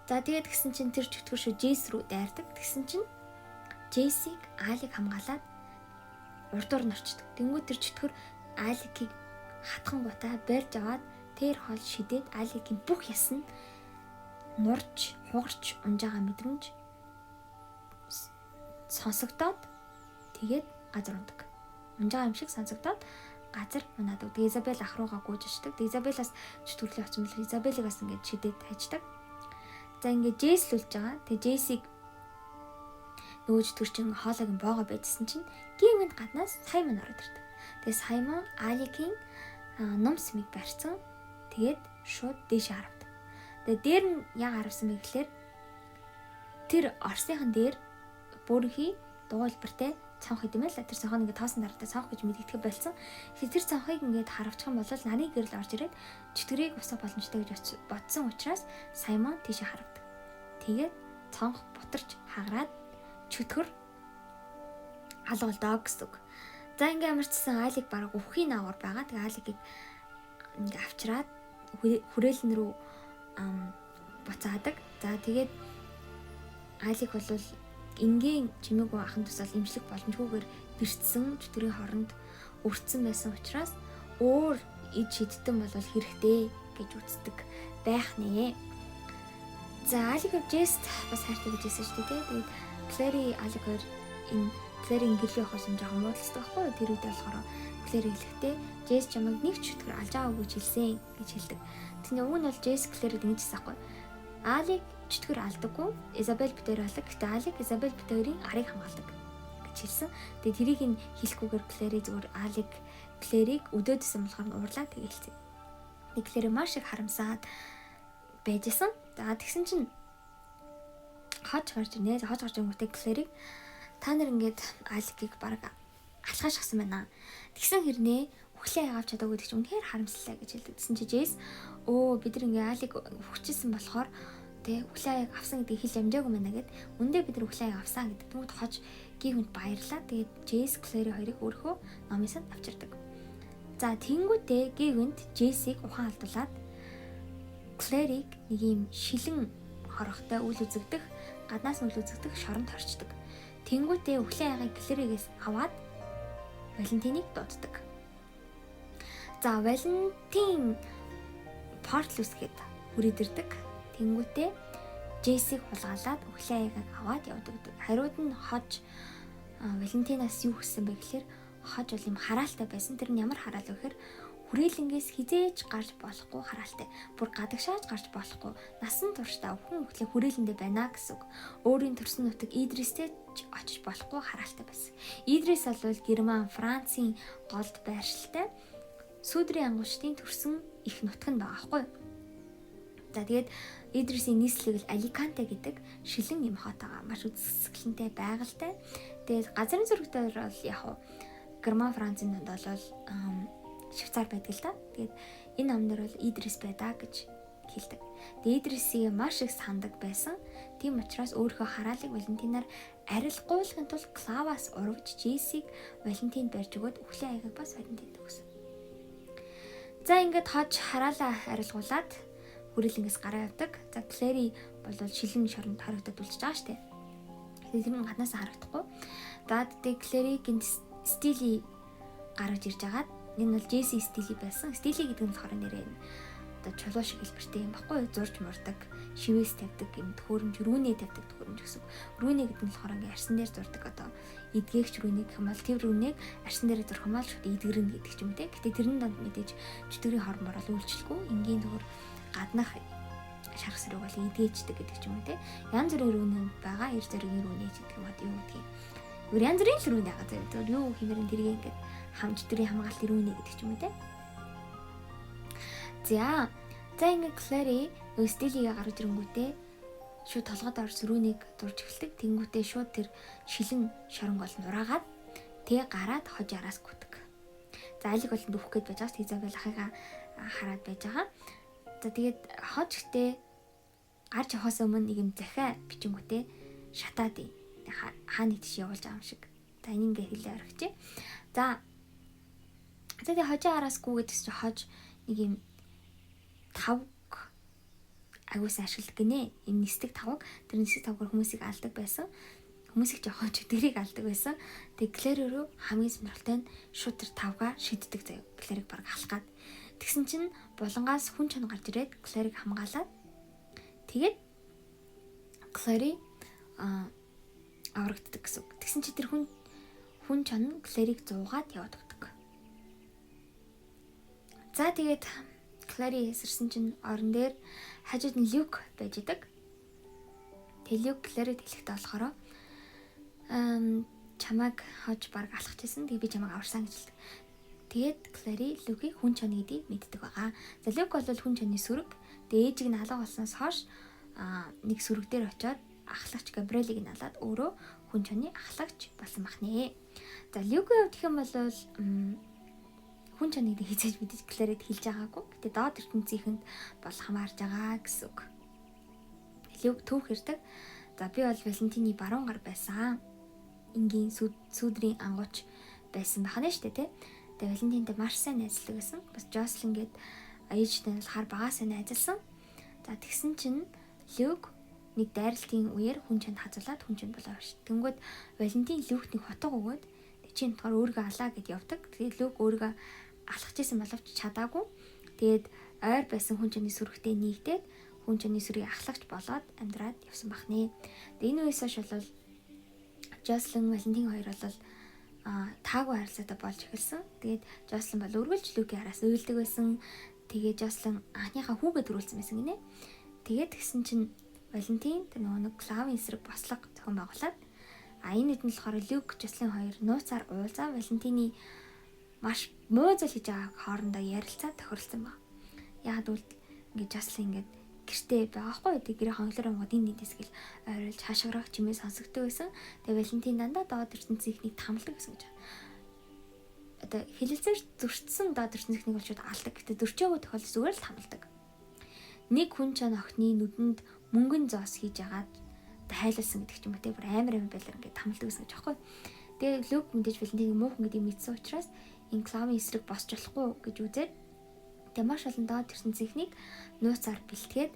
За тэгээд гисэн чинь тэр чөтгөр шүү Jace рүү дайрдаг. Тэгсэн чинь Jace-ийг Alec хамгаалаад урдуур нь орчдөг. Тэнгүүд тэр чөтгөр Alec-ийг хатхангуудаа барьж аваад тэр хол шидээд Alec-ийн бүх яс нь нурж, хугарч унж байгаа мэдрэмж сонсогдоод тэгээд газар ундаг. Унж байгаа юм шиг сонсогдоод газар унаадаг. Тэгээд Isabel ах руугаа гүйж очдөг. Тэгээд Isabel-аас чөтгөрлөө очсон бэл Isabel-ийг бас ингээд шидээд хайчдаг. За ингээд Jace лүүлж байгаа. Тэгээд Jace-ийг нөгөө чөтгөрчин хоолойг боогоо байжсэн чинь гівэнд гаднаас Simon ороод ирдэг. Тэгээд Simon Alec-ийн ном смиг барьсан. Тэгээд шууд дээш харавд. Тэгээд дээр нь яг харавсан бэ гэхлээр тэр Орсынхан дээр бүрхий дуулбартай цонх идэм байл. Тэр цонхыг ингээд тоосон дараатай цонх гэж мэдэгдэх болсон. Тэгэхээр тэр цонхыг ингээд харавчих юм бол нарийн гэрэл орж ирээд чөтгөрийг усах боломжтой гэж бодсон учраас Simon тийшээ харавдаг. Тэгээд цонх бутарч хагараад чөтгөр алгуулдаг гэсэн үг. За ингээд амарчсан Алик бараг өвхийн наагур байгаа. Тэгээд Аликийг ингээд авчираад хүрээлэн рүү буцаадаг. За тэгээд Алик бол энгийн чимээгүй ахын тусал имжлэг боломжгүйгээр бэрцсэн чөтгөрийн хоронд өртсөн байсан учраас өөр ид шидтэн бол хэрэгтэй гэж үздэг байх нэ. За Алик Jace бас хайртай гэж хэлсэн шүү дээ. Тэгээд Clary Alec хоёр энэ Clary-ийн гэрлүү явахаас юм жоохон муудалцдаг байхгүй юу? Тэр үед болохоор Clary хэлэхдээ Jace чамайг нэг чөтгөр алж байгаагүй гэж хэлсэн гэж хэлдэг. Тэгний уг нь бол Jace Clary-д ингэж хэлсэн байхгүй юу? Alec чөтгөр алдаггүй, Isabel битээр алдаг. Гэхдээ Alec Isabel битээрийн арыг хамгаалдаг гэж хэлсэн. Тэгээд тэрийг нь хэлэхгүйгээр Clary зүгээр Alec Clary-г өдөөдсөн болохоор нь уурлаа тэгээ хэлсэн. Нэг Clary маш их харамсаад байжсэн. За тэгсэн чинь хож гарч ирнэ. Хож гарч ирэнгүүтээ Clary та нар ингээд Alec-ийг баг алхаж гасан байна. Тэгсэн хэрнээ өхлөө авч чадаагүй гэж үнэхээр харамслаа гэж хэлдэг. Тэгсэн чи Jace бид нар ингээд Alec өвчсөн болохоор тэ өхлөө авсан гэдэг хэл амжаагүй байна гэд үндэ бид нар өхлөө авсан гэдэг. Тэгмэд хож гівэнд баярлаа. Тэгээд Jace Clary хоёрыг өөрөө номисанд авчирдаг. За тэнгүүтээ гівэнд Jace-ийг ухаан алдуулаад Clary-г нэг юм шилэн хорохтой үл үзэгдэх, гаднаас үл үзэгдэх шоронд хорчдөг. Тэнгүүтээ өхлийн аягийг Clary-гээс аваад Валентиныг дууддаг. За Валентин портал үсгээд хүрээд ирдэг. Тэнгүүтээ Jace-ийг хулгайлаад өхлийн аягийг аваад явдаг. Хариуд нь хож Валентинаас юу гэсэн бэ гэхээр хож бол юм хараалтай байсан. Тэр нь ямар хараал вэ гэхээр хүрээлэнгээс хизээж гарч болохгүй хараалтай. Бүр гадагшааж гарч болохгүй. Насан туршдаа өвхөн өхлөө хүрээлэндээ байна гэсэн үг. Өөрийн төрсөн нутаг Идристэй очиж болохгүй хараалтай байсан. Идрис бол Герман, Францын голд байршилтай сүүдрийн ангуучдын төрсөн их нутаг нь байгаа байхгүй. За тэгээд Идрисийн нийслэл Аликанте гэдэг шилэн юм хотоогоо маш үзэсгэлэнтэй байгальтай. Тэгээд газрын зураг дээр бол яг Герман Францын донд бол Швейцар байдаг л да. Тэгээд энэ номнор бол Идрис байдаа гэж хэлдэг. Тэгээд Идрисийг маш их сандаг байсан. Тийм учраас өөрийнхөө хараалыг Валентинаар арилгуулахын тулд Клаваас урагж Жесиг Валентинд барьж өгөөд үхлийн аягийг бас Валентинд өгсөн. За ингээд хож хараалаа арилгуулад хүрээлэнгээс гараа явдаг. За Клэри бол шилэн шоронд харагдаад үлдчихэж байгаа штэ. Тэр нь гаднаас харагдахгүй. За тэгээд Клэригийн стили гарч ирж агаад энэ бол Джесси стили байсан. Стили гэдэг нь болохоор нэрээ одоо чулуу шиг хэлбэртэй юм баггүй. Зурж мурдаг, шивээс тавьдаг юм төхөөрөмж, рүүнээ тавьдаг төхөөрөмж гэсэн. Рүүнээ гэдэг нь болохоор ингээ арсан дээр зурдаг одоо эдгээгч рүүнийг гэх юм бол тэр рүүнийг арсан дээр зурх юм бол шууд эдгэрнэ гэдэг ч юм те. Гэтэ тэрэн донд мэдээж чөтгөрийн хормоор бол үйлчлэхгүй. Энгийн зүгээр гаднах шарх сэрэг бол эдгээждэг гэдэг ч юм уу те. Янз бүрийн рүүнэнд байгаа эр зэргийн рүүнээ гэдэг юм уу юу гэдгийг. Өөр янз бүрийн рүүнээ байгаа зэрэг юу хэмээрэн тэрийг ингээд хамжтрийн хамгаалт рүүнээ гэдэг ч юм уу те. За ингээд Клэри стилигээ гаргаж ирэнгүүтээ шууд толгойд орж рүүнийг дурж эхэлдэг. Тэнгүүтээ шууд тэр шилэн шоронгол нураагаад тэгээ гараад хож араас гүтг. За алиг болонд үхэх гээд байж байгаа. Изабель ахыгаа хараад байж байгаа. За тэгээд хож ихтэй гарч явахаас өмнө нэг юм захиа бичингүүтээ шатаад хааны тийш явуулж байгаа юм шиг. За энийгээ хэлээ орхичээ. За тэгээд хожоо араасгүй гэдэгс чи хож нэг юм тавг агуус ашигладаг гинэ. Энэ нисдэг тавг. Тэр нисдэг тавгаар хүмүүсийг алдаг байсан. Хүмүүсийг жоохон чөтгөрийг алдаг байсан. Тэгээд Клэри рүү хамгийн сонирхолтой нь шууд тэр тавгаа шиддэг заяа. Клэриг баг алхаад. Тэгсэн чинь булангаас хүн чон гарч ирээд Клэриг хамгаалаад тэгээд Клэри аврагддаг гэсэн. Тэгсэн чи тэр хүн чон Клэриг зуугаад яваад өгдөг. За тэгээд Клэри эсэрсэн чинь орон дээр хажууд нь Люк байж идэг. Тэгээд Люк Клэрид хэлэхдээ болохоор чамайг хож баг алхажсэн. Тэгээд би чамайг аварсан гэж хэлдэг. Тэгээд Клэри Люкийг хүн чон гэдгийг мэддэг байгаа. За Люк бол хүн чоны сүрэг. Тэгээд ээжийг нь алга болсноос хойш нэг сүрэг дээр очиод ахлагч Габриэлийг нь алаад өөрөө хүн чоны ахлагч болсон бахнэ. За Люкийн хувьд гэх юм бол хүн чоныг хизээж мэдээж Клэрид хэлж байгаагүй. Гэтэ доод ертөнцийнхэнд бол хамаарж байгаа гэсэн үг. Люк түүх ирдэг. За би бол Валентины баруун гар байсан. Энгийн сүдрийн ангууч байсан бахна штэ тий. Тэгээ Валентинтэй маш сайн найзлдаг байсан. Бас Жослин гээд ээжтэй бол хар багасаа найзалсан. За тэгсэн чинь Люк нэг дайралтын үеэр хүн чонд хазуулаад хүн чонд болоо ш. Тэнгүүд Валентин Люкт нэг хотог өгөөд чи энэ өөрийгөө алаа гэд явдаг. Тэгээд Люк өөрийгөө алхажсэн боловч чадаагүй. Тэгээд ойр байсан хүн чоны сүрэгтэй нийгдээд хүн чоны сүргийг ахлагч болоод амьдраад явсан бахнэ. Тэгээд энэ үеэс хойш бол Жослин Валентин хоёр бол таагүй харилцаатай болж эхэлсэн. Тэгээд Жослин бол үргэлж Люкийн араас уйлдаг байсан. Тэгээд Жослин анхныхаа хүүгээ төрүүлсэн байсан гинэ. Тэгээд тэгсэн чинь Валентин тэр нэг Клавын эсрэг бослого зохион байгуулад энэ хэд нь болохоор Люк Жослин хоёр нууцаар уулзаа Валентины маш муу зүйл хийж байгаа хоорондоо ярилцаад тохирлсон баг. Яг л ингээд Жослин ингээд гэртээ байгаа хгүй. Тэг гэрээ хонглоор онгод энэ дэс гэл ойрлж хашгирах чимээ сонсогддог байсан. Тэг Валентин дандаа доод ертөнцийнхнийг тамалдаг гэсэн гэж. Одоо хэлэлцээр зөрчсөн доод ертөнцийнхнийг бол шууд алдаг. Гэтэ зөрчөөгүй тохиолдол зүгээр л тамалдаг. Нэг хүн чон охины нүдэнд мөнгөн зоос хийж агаад хайлуулсан гэдэг ч юм уу те бүр амар байлаар ингээд тамалдаг гэсэн гэж аахгүй. Тэгээ Люк мэдээж Валентиныг муухан гэдгийг мэдсэн учраас энэ Клавын эсрэг босч болохгүй гэж үзээд тэгээ маш олон доод ертөнцийнхнийг нууцаар бэлтгээд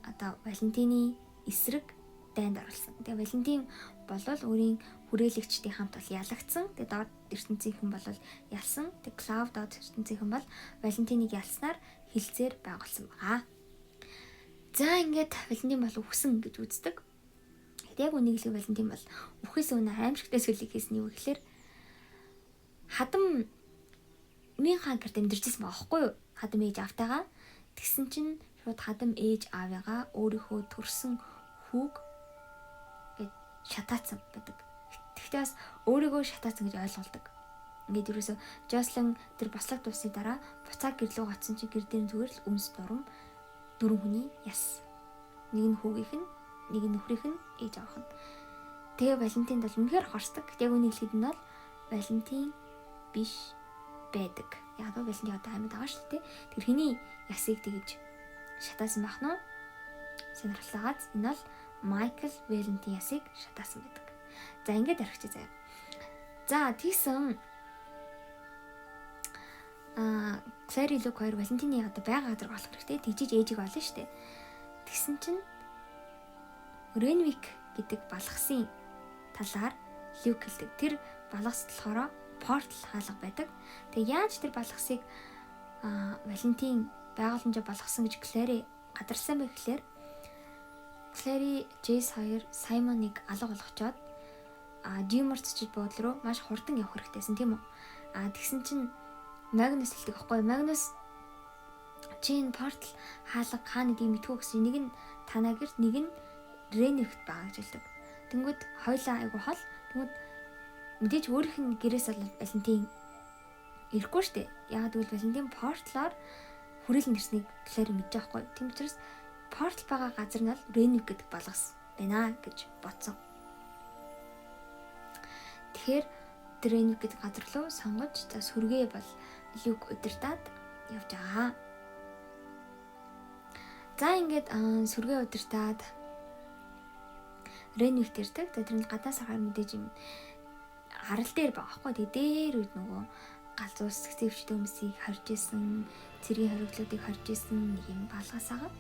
одоо Валентины эсрэг дайнд оруулсан. Тэгээ Валентин болвол өөрийн хүрээлэгчдийн хамт бол ялагдсан. Тэгээ доод ертөнцийнхэн бол ялсан. Тэгээ Клав доод ертөнцийнхэн бол Валентиныг ялснаар хилцээр байгуулсан байгаа. За ингээд Валентин бол үхсэн гэж үздэг. Яг үнийг л Валентин бол үхээс өмнө аимшигтай зүйлийг хийсэн юу гэхээр хадам минь хаан гэрт амьдарч ирсэн байгаа байхгүй юу? Хадам ээж автайгаа. Тэгсэн чинь шууд хадам ээж аавыгаа өөрийнхөө төрсөн хүүг гээд шатаацсан байдаг. Тэгтээ бас өөрийгөө шатаацсан гэж ойлгуулдаг. Ингээд юусоо Jocelyn тэр бослог дуусны дараа буцаад гэрлөө гацсан чинь гэр дээр зүгээр л өмс дурам 4 хүний яс. Нэг нь хүүгийнх нь, нэг нь нөхрийнх нь, ээж авах нь. Тэгээ Валентинд бол үнэхээр хорсдог. Яг үнийг хэлэхэд нь бол Валентин биш байдаг. Яг нь Валентин одоо амьд байгаа шүү дээ. Тэр хэний ясыг тэгж шатаасан байх нь сонирхолтой. Энэ бол Майкл Валентин ясыг шатаасан байдаг. За ингээд аргачих заяа. За тийсэн Клэри Люк хоёр Валентины одоо байгаа газар болох хэрэгтэй. Тэгжиж ээжийг олно шүү дээ. Тэгсэн чинь Ренвик гэдэг балгасын талаар Люк хэлдэг. Тэр балгас болохоор портал хаалга байдаг. Тэгээ яаж тэр балгасыг Валентин байгууламжаа болгосон гэж Клэри гадарсан бэ гэхээр Клэри Джейс хоёр Саймоныг алга болгочоод Диморч чид буудлын руу маш хурдан явах хэрэгтэйсэн тийм үү? Тэгсэн чинь Магнус хэлдэг байхгүй. Магнус чин портал хаалга хаана гэдгийг мэдгүй гэсэн. Нэг нь танаа гэрт, нэг нь Ренвикт байгаа гэж хэлдэг. Тэнгүүд хоёлаа айгу хол. Тэнгүүд мэдээж өөрийнх нь гэрээс бол Валентин ирэхгүй штэ. Яагаад гэвэл Валентин портлоор хүрээлэн ирснийг Клэри мэдэж байгаа байхгүй. Тийм учраас портал байгаа газар нь бол Ренвик гэдэг балгас байна гэж бодсон. Тэгэхээр Ренвик гэдэг газар руу сонгож за сүргээ бол Люк удирдаад явж байгаа. За ингээд сүргээ удирдаад Ренвикт ирдэг. Тэр нь гадаас харахаар мэдээж юм харал дээр байгаа байхгүй. Тэгээ дээр үед нөгөө галзуус сэтгцэвчтэй хүмүүсийг харж исэн, цэргийн хориглоодыг харж исэн нэг юм балгаас байгаа.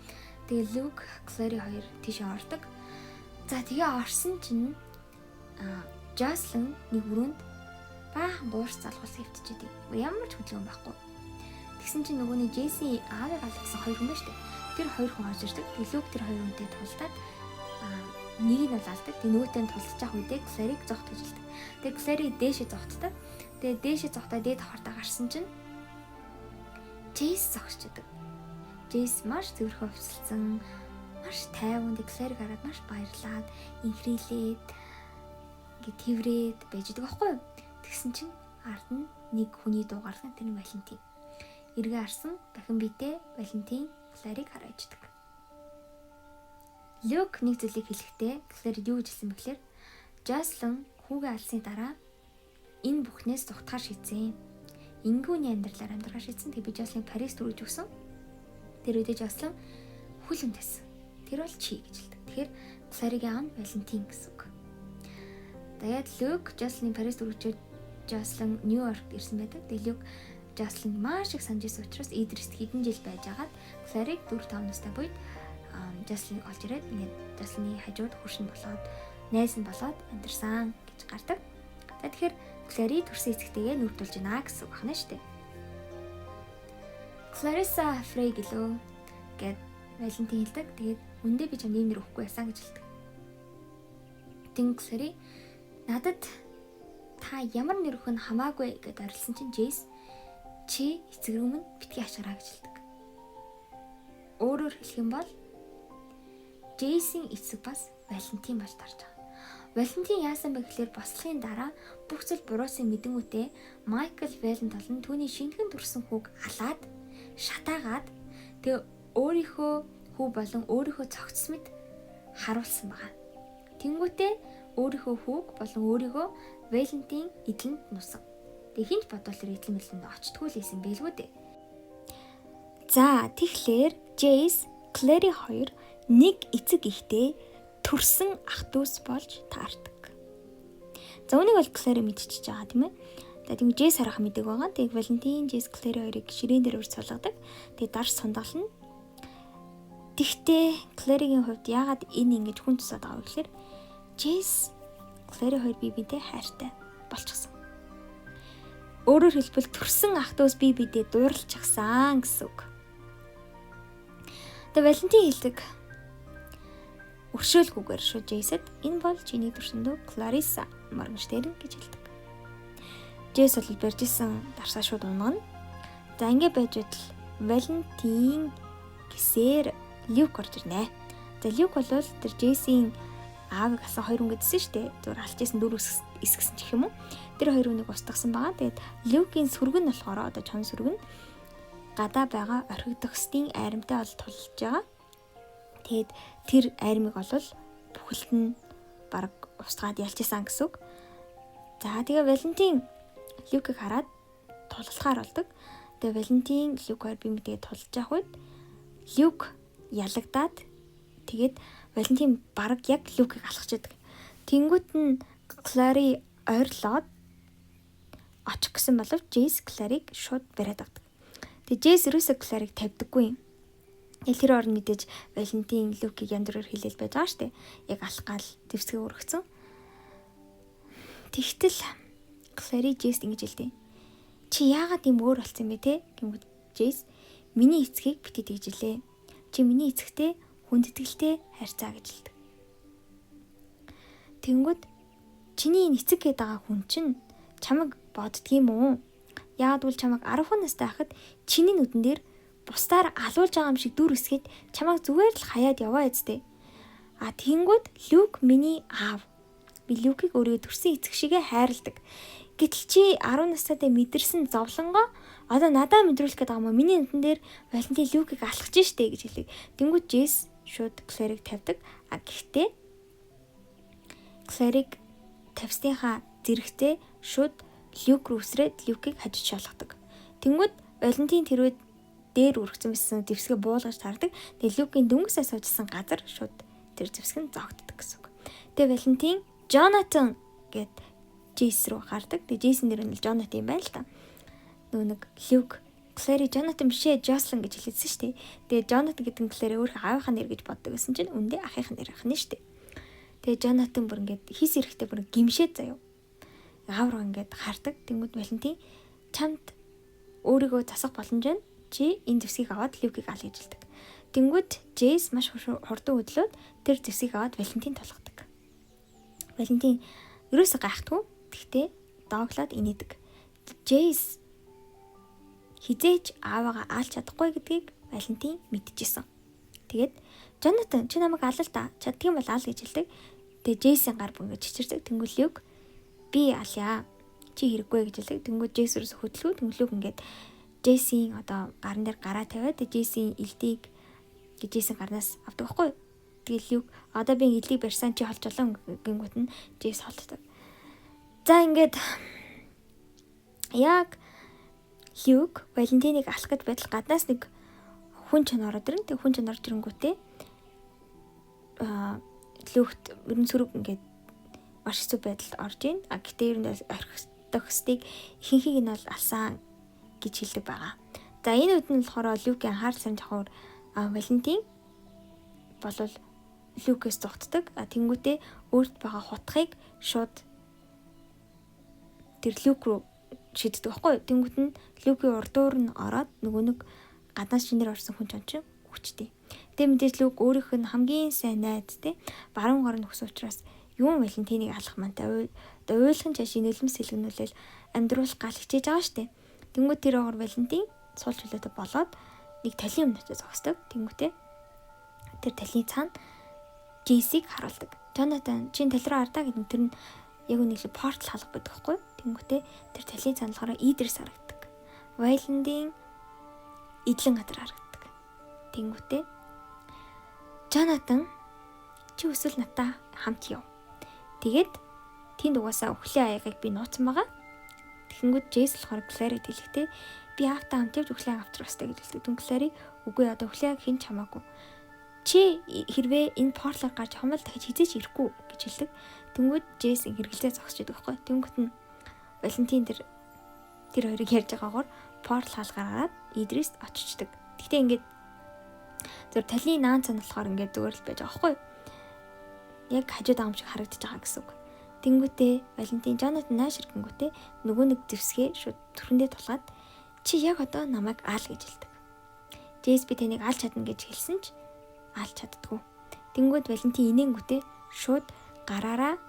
Тэгээ Люк, Клэри хоёр тийшээ ордог. За тэгээ орсон чинь Jocelyn нэг өрөөнд баахан буурс залгуулсан хэвтчихэд ямар ч хөдөлгөөн байхгүй. Тэгсэн чинь нөгөө нэг Джейси аавыг алгасан хоёр хүн байна шүү дээ. Тэр хоёр хүн орж ирдэг. Люк тэр хоёр хүнтэй тулдаад нэг нь бол алдаг. Тэгээ нөгөөтэй нь тулдчих ах үедээ Клэриг зогт гэж хэлдэг. Тэгээ Клэри дээшээ зогтдаг. Тэгээ дээшээ зогтоо дээд хавартаа гарсан чинь Джейс зогсчихдаг. Джейс маш зөвхөн хувцалсан, маш тайван Клэриг хараад маш баярлаад, инхрийлээд ингээд тэврээд байж байгаа байхгүй юу? Тэгсэн чинь ард нь нэг хүний дуу гарсан. Тэр нь Валентин. Эргээ харсан дахин битээ Валентин Клэриг харааждаг. Люк нэг зүйлийг хэлэхдээ Клэри юу гэж хэлсэн бэ гэхээр Jocelyn хүүгээ алсны дараа энэ бүхнээс зугатахаар шийдсэн. Ингүүний амьдралаар амьдрахаар шийдсэн. Тэгээ би Jocelyn Парис төрүүлж өгсөн. Тэр үедээ Jocelyn хүлэн тавьсан. Тэр бол чи гэж хэлдэг. Тэгэхээр Клэригийн аав нь Валентин гэсэн үг. Тэгээд Люк Jocelyn Парис төрүүлж Jocelyn Нью-Йоркт ирсэн байдаг. Тэгээ Люк Jocelyn маш их санаж ирсэн учраас Идрист хэдэн жил байж агаад Клэриг 4-5 настай буйд Jocelyn олж ирээд ингээд Jocelyn-ийн хажууд хөршин болоод найз нь болоод амьдэрсэн гэж гардаг. За тэгэхээр Клэри төрсөн эцэгтэйгээ нүрдүүлж байна гэсэн үг байна шүү дээ. Clarissa Frey гэлөө гэд Валентин хэлдэг. Тэгээд үндэ би чам ийм нэр өгөхгүй байсан гэж хэлдэг. Тин Клэри надад та ямар нэр өгөх нь хамаагүй гэд орилсон чинь Джейс чи эцэг рүү минь битгий хашгираа гэж хэлдэг. Өөрөөр хэлэх юм бол Джейсийн эцэг бас Валентин болж тарж байгаа. Валентин яасан бэ гэхээр бослогын дараа бүх зүйл буруусан мэдэнгүүтээ Майкл Валент болон түүний шинхэн төрсөн хүүг алаад шатаагаад тэгээ өөрийнхөө хүү болон өөрийнхөө цогцс мэд харуулсан байгаа. Тэнгүүтээ өөрийнхөө хүүг болон өөрийгөө Валентин эдлэнд нусан. Тэгээ хинч бодвол тэр эдлэн мэлэнд очтгүй л исэн байлгүй дээ. За тэгэхээр Джейс, Клэри хоёр нэг эцэг ихтэй төрсөн ах дүүс болж таардаг. За үүнийг бол Клэри мэдчихэж байгаа тийм ээ. За тийм Джейс харах мэдэг байгаа. Тэгээ Валентин, Джейс, Клэри хоёрыг ширээн дээр урьд суулгадаг. Тэгээ дарс сонголно. Тэгтээ Клэригийн хувьд яагаад энэ ингэж хүн тусаад байгаа вэ гэхээр Джейс, Клэри хоёр бие биедээ хайртай болчихсон. Өөрөөр хэлбэл төрсөн ах дүүс бие биедээ дуурлчихсан гэсэн үг. Тэгээ Валентин хэлдэг. Өршөөлгүйгээр шүү Джейсэд энэ бол чиний төрсөн дүү Клариса Моргенштерн гэж хэлдэг. Джейс бол барьжсэн дарсаа шууд унгана. За ингэ байж байтал Валентин гэсээр Люк орж ирнэ. За Люк бол тэр Джейсийн аавыг алсан хоёр хүн гэдсэн шүү дээ. Зүгээр алж исэн дөрөв эсгсэн ч гэх юм уу. тэр хоёр үнийг устгасан байгаа. Тэгээд Люкийн сүрэг нь болохоор одоо чон сүрэг нь гадаа байгаа орхигдохстын айрамтай бол тулж байгаа. Тэгээд тэр айрамыг олвол бүхэлд нь баг устгаад ялж исэн гэсэн үг. За тэгээ Валентин Люкийг хараад тулалахаар болдог. Тэгээ Валентин Люк хоёр бие мэдээ тулж явах үед Люк ялагдаад тэгээд Валентин баг яг Люкийг алхчихдаг. Тэнгүүт нь Клари ойрлоод очих гэсэн болов Джейс Клариг шууд бариад авдаг. Тэгээ Джейс ерөөсөө Клариг тавьдаггүй юм. Тэр орн мэдээж Валентин Люкийг янз бүрээр хилээл байж байгаа штэ. Яг алхгаал дэвсгээ өргөцсөн. Тэгтэл Клари Джейс ингэж хэлдэг. Чи яагаад юм өөр болсон бэ те? Гэнгүүт Джейс миний эцгийг битээ тэгжилээ. Чи миний эцэгтэй хүндэтгэлтэй харьцаа гэж хэлдэг. Тэнгүүд чиний эцэг гээд байгаа хүн чинь чамайг боддгийм үү? Яагад бол чамайг 10 настай байхад чиний нүдэн дээр бусдаар алуулж байгаа юм шиг дүр эсгээд чамайг зүгээр л хаяад яваа эцтэй. Тэнгүүд Люк миний аав. Би Люкийг өөрөө төрсөн эцэг шигээ хайрладаг. Гэтэл чи 10 настайдаа мэдэрсэн зовлонгоо одоо надад мэдрүүлэх гээд байгаа юм уу? Миний нүдэн дээр Валентин Люкийг алхаж штэ гэж хэлдэг. Тэнгүүд Джейс шууд Клариг тавьдаг. Гэхдээ Клариг тавьсныхаа зэрэгтээ шууд Люк руу үсрээд Люкийг хажиж шалгадаг. Тэнгүүд Валентин тэр үед дээр үргэцсэн байсан дэвсгээ буулгаж тардаг. Тэгээ Люкийн дөнгөсөө суужсан газар шууд тэр дэвсэг нь зогтдог гэсэн үг. Тэгээ Валентин Jonathan гэд Джейс руу гардаг. Тэгээ Джейсийн нэр нь Jonathan юм байна л та. Нэг Люк Клари Jonathan бишээ Jocelyn гэж хэлсэн шүү дээ. Тэгээ Jonathan гэдэг нь Клари өөрөө аавынхаа нэр гэж боддог гэсэн чинь үндэ ахынхаа нэр ахна шүү дээ. Тэгээ Jonathan бүр ингээд хийс эрэхтэй бүр гимшээд заяа. Аав руу ингээд хардаг. Тэнгүүд Валентин чамд өөрийгөө засах боломж байна. Чи энэ зэвсгийг аваад Люкийг ал гэж хэлдэг. Тэнгүүд Джейс маш хурдан хөдлөөд тэр зэвсгийг аваад Валентин толгодог. Валентин ерөөсөө гайхдаггүй. Тэгтээ дооглоод инээдэг. Джейс хизээч ааваагаа аалж чадахгүй гэдгийг Валентин мэдчихсэн. Тэгээд Jonathan чи намайг алал та. Чаддгийм бол аал гэж хэлдэг. Тэгээд Джейсийн гар бүр ингэж чичирдэг. Тэнгүүл Люк би алъя. Чи хэрэггүй гэж хэлдэг. Тэнгүүд Джейс ерөөсөө хөдлөө. Тэнгүүл Люк ингээд Джейсийн одоо гарн дээр гараа тавиад Джейсийн элдийг Джейсийн гарнаас авдаг байхгүй. Тэгээд Люк одоо би элдийг барьсан чи холж олоо гингүүт нь Джейс холддог. За ингээд яг Люк Валентиныг алах гэж байтал гаднаас нэг хүн чон ороод ирэн. Тэг хүн чон орж ирэнгүүтээ Люкт ерөн сүрэг ингээд маш хэцүү байдалд орж ийн. Гэтээ ер нь орхидох стыг ихэнхийг нь бол алсан гэж хэлдэг байгаа. За энэ үед нь болохоор Люкийн анхаарал сайн жахаар Валентин болвол Люкээс зогтдог. Тэнгүүтээ өөрт байгаа хутгыг шууд тэр Люк руу шийддэг байхгүй. Тэнгүүт нь Люкийн урдуур нь ороод нөгөө нэг гаднаас шинээр орсон хүн чинь хүчтэй. Тэгээ мэдээж Люк өөрийнх нь хамгийн сайн найз те баруун гар нь хүсэн учраас юун Валентиныг алах мантай уйлхан чаш нөлмс сэлгэнүүлэл амьдруулах гал хичээж байгаа штэ. Тэнгүүт тэр оогор Валентин суулж хүлээдэг болоод нэг талын өмнөдөө зогсдог. Тэнгүүтээ тэр талын цаана Джейсийг харуулдаг. Jonathan чин тал руу ардаа гэдэг тэр нь яг нэг л портал халах байдаг хгүй. Тэнгүүтээ тэр талын цаана болохоор Идрис харагдаг. Валентин эдлэн газар харагдаг. Тэнгүүтээ Jonathan чи өсвөл натаа хамт яв. Тэгээд тэнд угаасаа өхлийн аягийг би нууцсан байгаа. Тэгэнгүүт Джейс болохоор Клариг дэлгэхдээ би аавтаа хамт явж өхлийн аяг авчрах хэрэгтэй гэж хэлдэг. Түн Клари үгүй одоо өхлийн аяг хэн ч хамаагүй. Чи хэрвээ энэ порталаар гарч хомол дахиж хизээч ирэхгүй гэж хэлдэг. Тэнгүүд Джейс хэрэгэлзээ зогсож идэг байхгүй. Тэнгүүт нь Валентин тэр хоёрыг ярьж байгаагаар портал хаалгараад Идрис очичдаг. Гэхдээ ингээд зөв талын наан цан болохоор ингээд зүгээр л байж байгаа байхгүй. Яг хажууд аам шиг харагдаж байгаа гэсэн үг. Тэнгүүтээ Валентин Jonathan нааш ирэнгүүтээ нөгөө нэг зэвсгээ шууд төрөндөө тулгаад чи яг одоо намайг аал гэж хэлдэг. Джейс би таныг аалж чадна гэж хэлсэн ч аалж чаддгүй. Тэнгүүд Валентин инээнгүүтээ шууд гараараа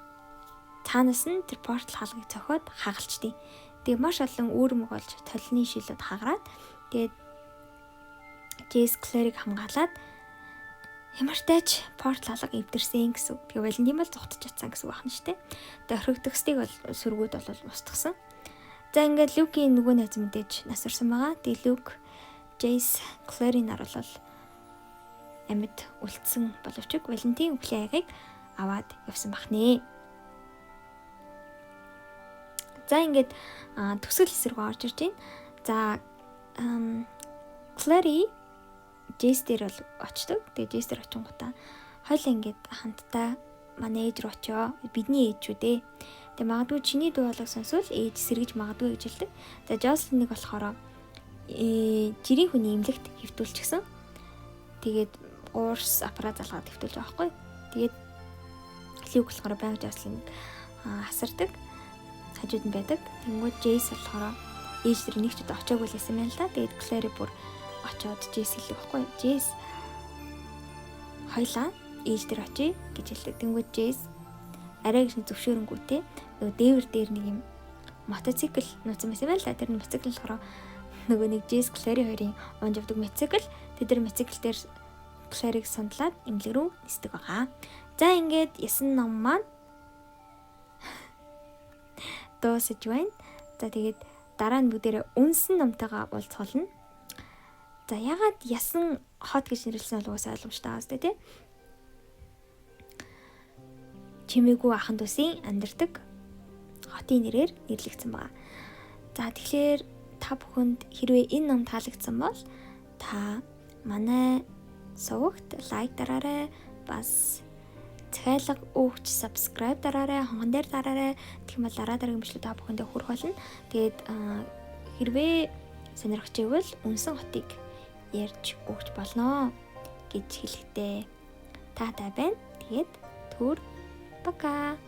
цаанаас нь тэр портал хаалгыг цохиод хагалчдیں۔ Тэгээ маш олон үүрэг болж толны шилүүд хагараад тэгээд Джейс Клариг хамгаалаад Ямар ч тач портал алга эвдэрсэн гэсэн. Тэгээ Валентин бол зүгтж чадсан гэсэн байна шүү дээ. Тэгээ орхигдохстыг бол сүргүүд бол устгасан. За ингээд Люкийн нөгөө найз мэдээж нас урсан байгаа. Тэгээ Люк, Джейс, Клэрийн нар бол амьд үлдсэн боловч Валентин үхлийн аягийг аваад явсан бахнэ. За ингээд төсөл хэсэг рүү орж ирж байна. За Клэри Джейс дээр бол очдог. Тэгээ Джейс дээр очингуудаа хоёул ингээд хамтдаа манай ээж рүү очио. Бидний ээж шүү дээ. Тэгээ магадгүй чиний дуу хоолойг сонсвол ээж сэргэж магадгүй гэж хэлдэг. За Жослиныг болохоор жирийн хүний имлэгт хэвтүүлчихсэн. Тэгээд уурс аппарат залгаад хэвтүүлж байгаа байхгүй. Тэгээд Люк болохоор байнга Жослиныг хасардаг. Хажууд нь байдаг. Тэнгүүд Джейс болохоор ээж дээр нэг ч удаа очиагүй л байсан юм л да. Тэгээд Клэри бүр очиод Джейс хэлдэг байхгүй. Джейс хоёлаа ээж дээр очие гэж хэлдэг. Тэнгүүд Джейс арай гэж зөвшөөрөнгүүтэй нөгөө дээвэр дээр нэг юм мотоцикл нууцсан байсан юм л да. Тэр мотоцикл болохоор нөгөө нэг Джейс Клэри хоёрын унж явдаг мотоцикл. Тэр мотоцикл дээр Клэриг сундлаад имлэг рүү нисдэг байгаа. За ингээд ясан ном маань дуусаж байна. За тэгээд дараа нь бүгдээрээ үнсэн номтойгоо уулзуулна. За ягаад ясан хот гэж нэрлсэн бол уусаа ойлгомжтой байгаа зү тий. Чимээгүй ахын дүүсийн амьдардаг хотын нэрээр нэрлэгдсэн байна. За тэгэхээр та бүхэнд хэрвээ энэ ном таалагдсан бол та манай сувагт лайк дараарай, бас захиалга өгч subscribe дараарай, хонгон дээр дараарай. Тэгэх юм бол дараагийн бичлэг та бүхэндээ хүрэх болно. Тэгээд хэрвээ сонирхож байвал үнсэн хотыг ярьж өгч болно гэж хэлэхдээ таатай байна. Тэгээд түр пока.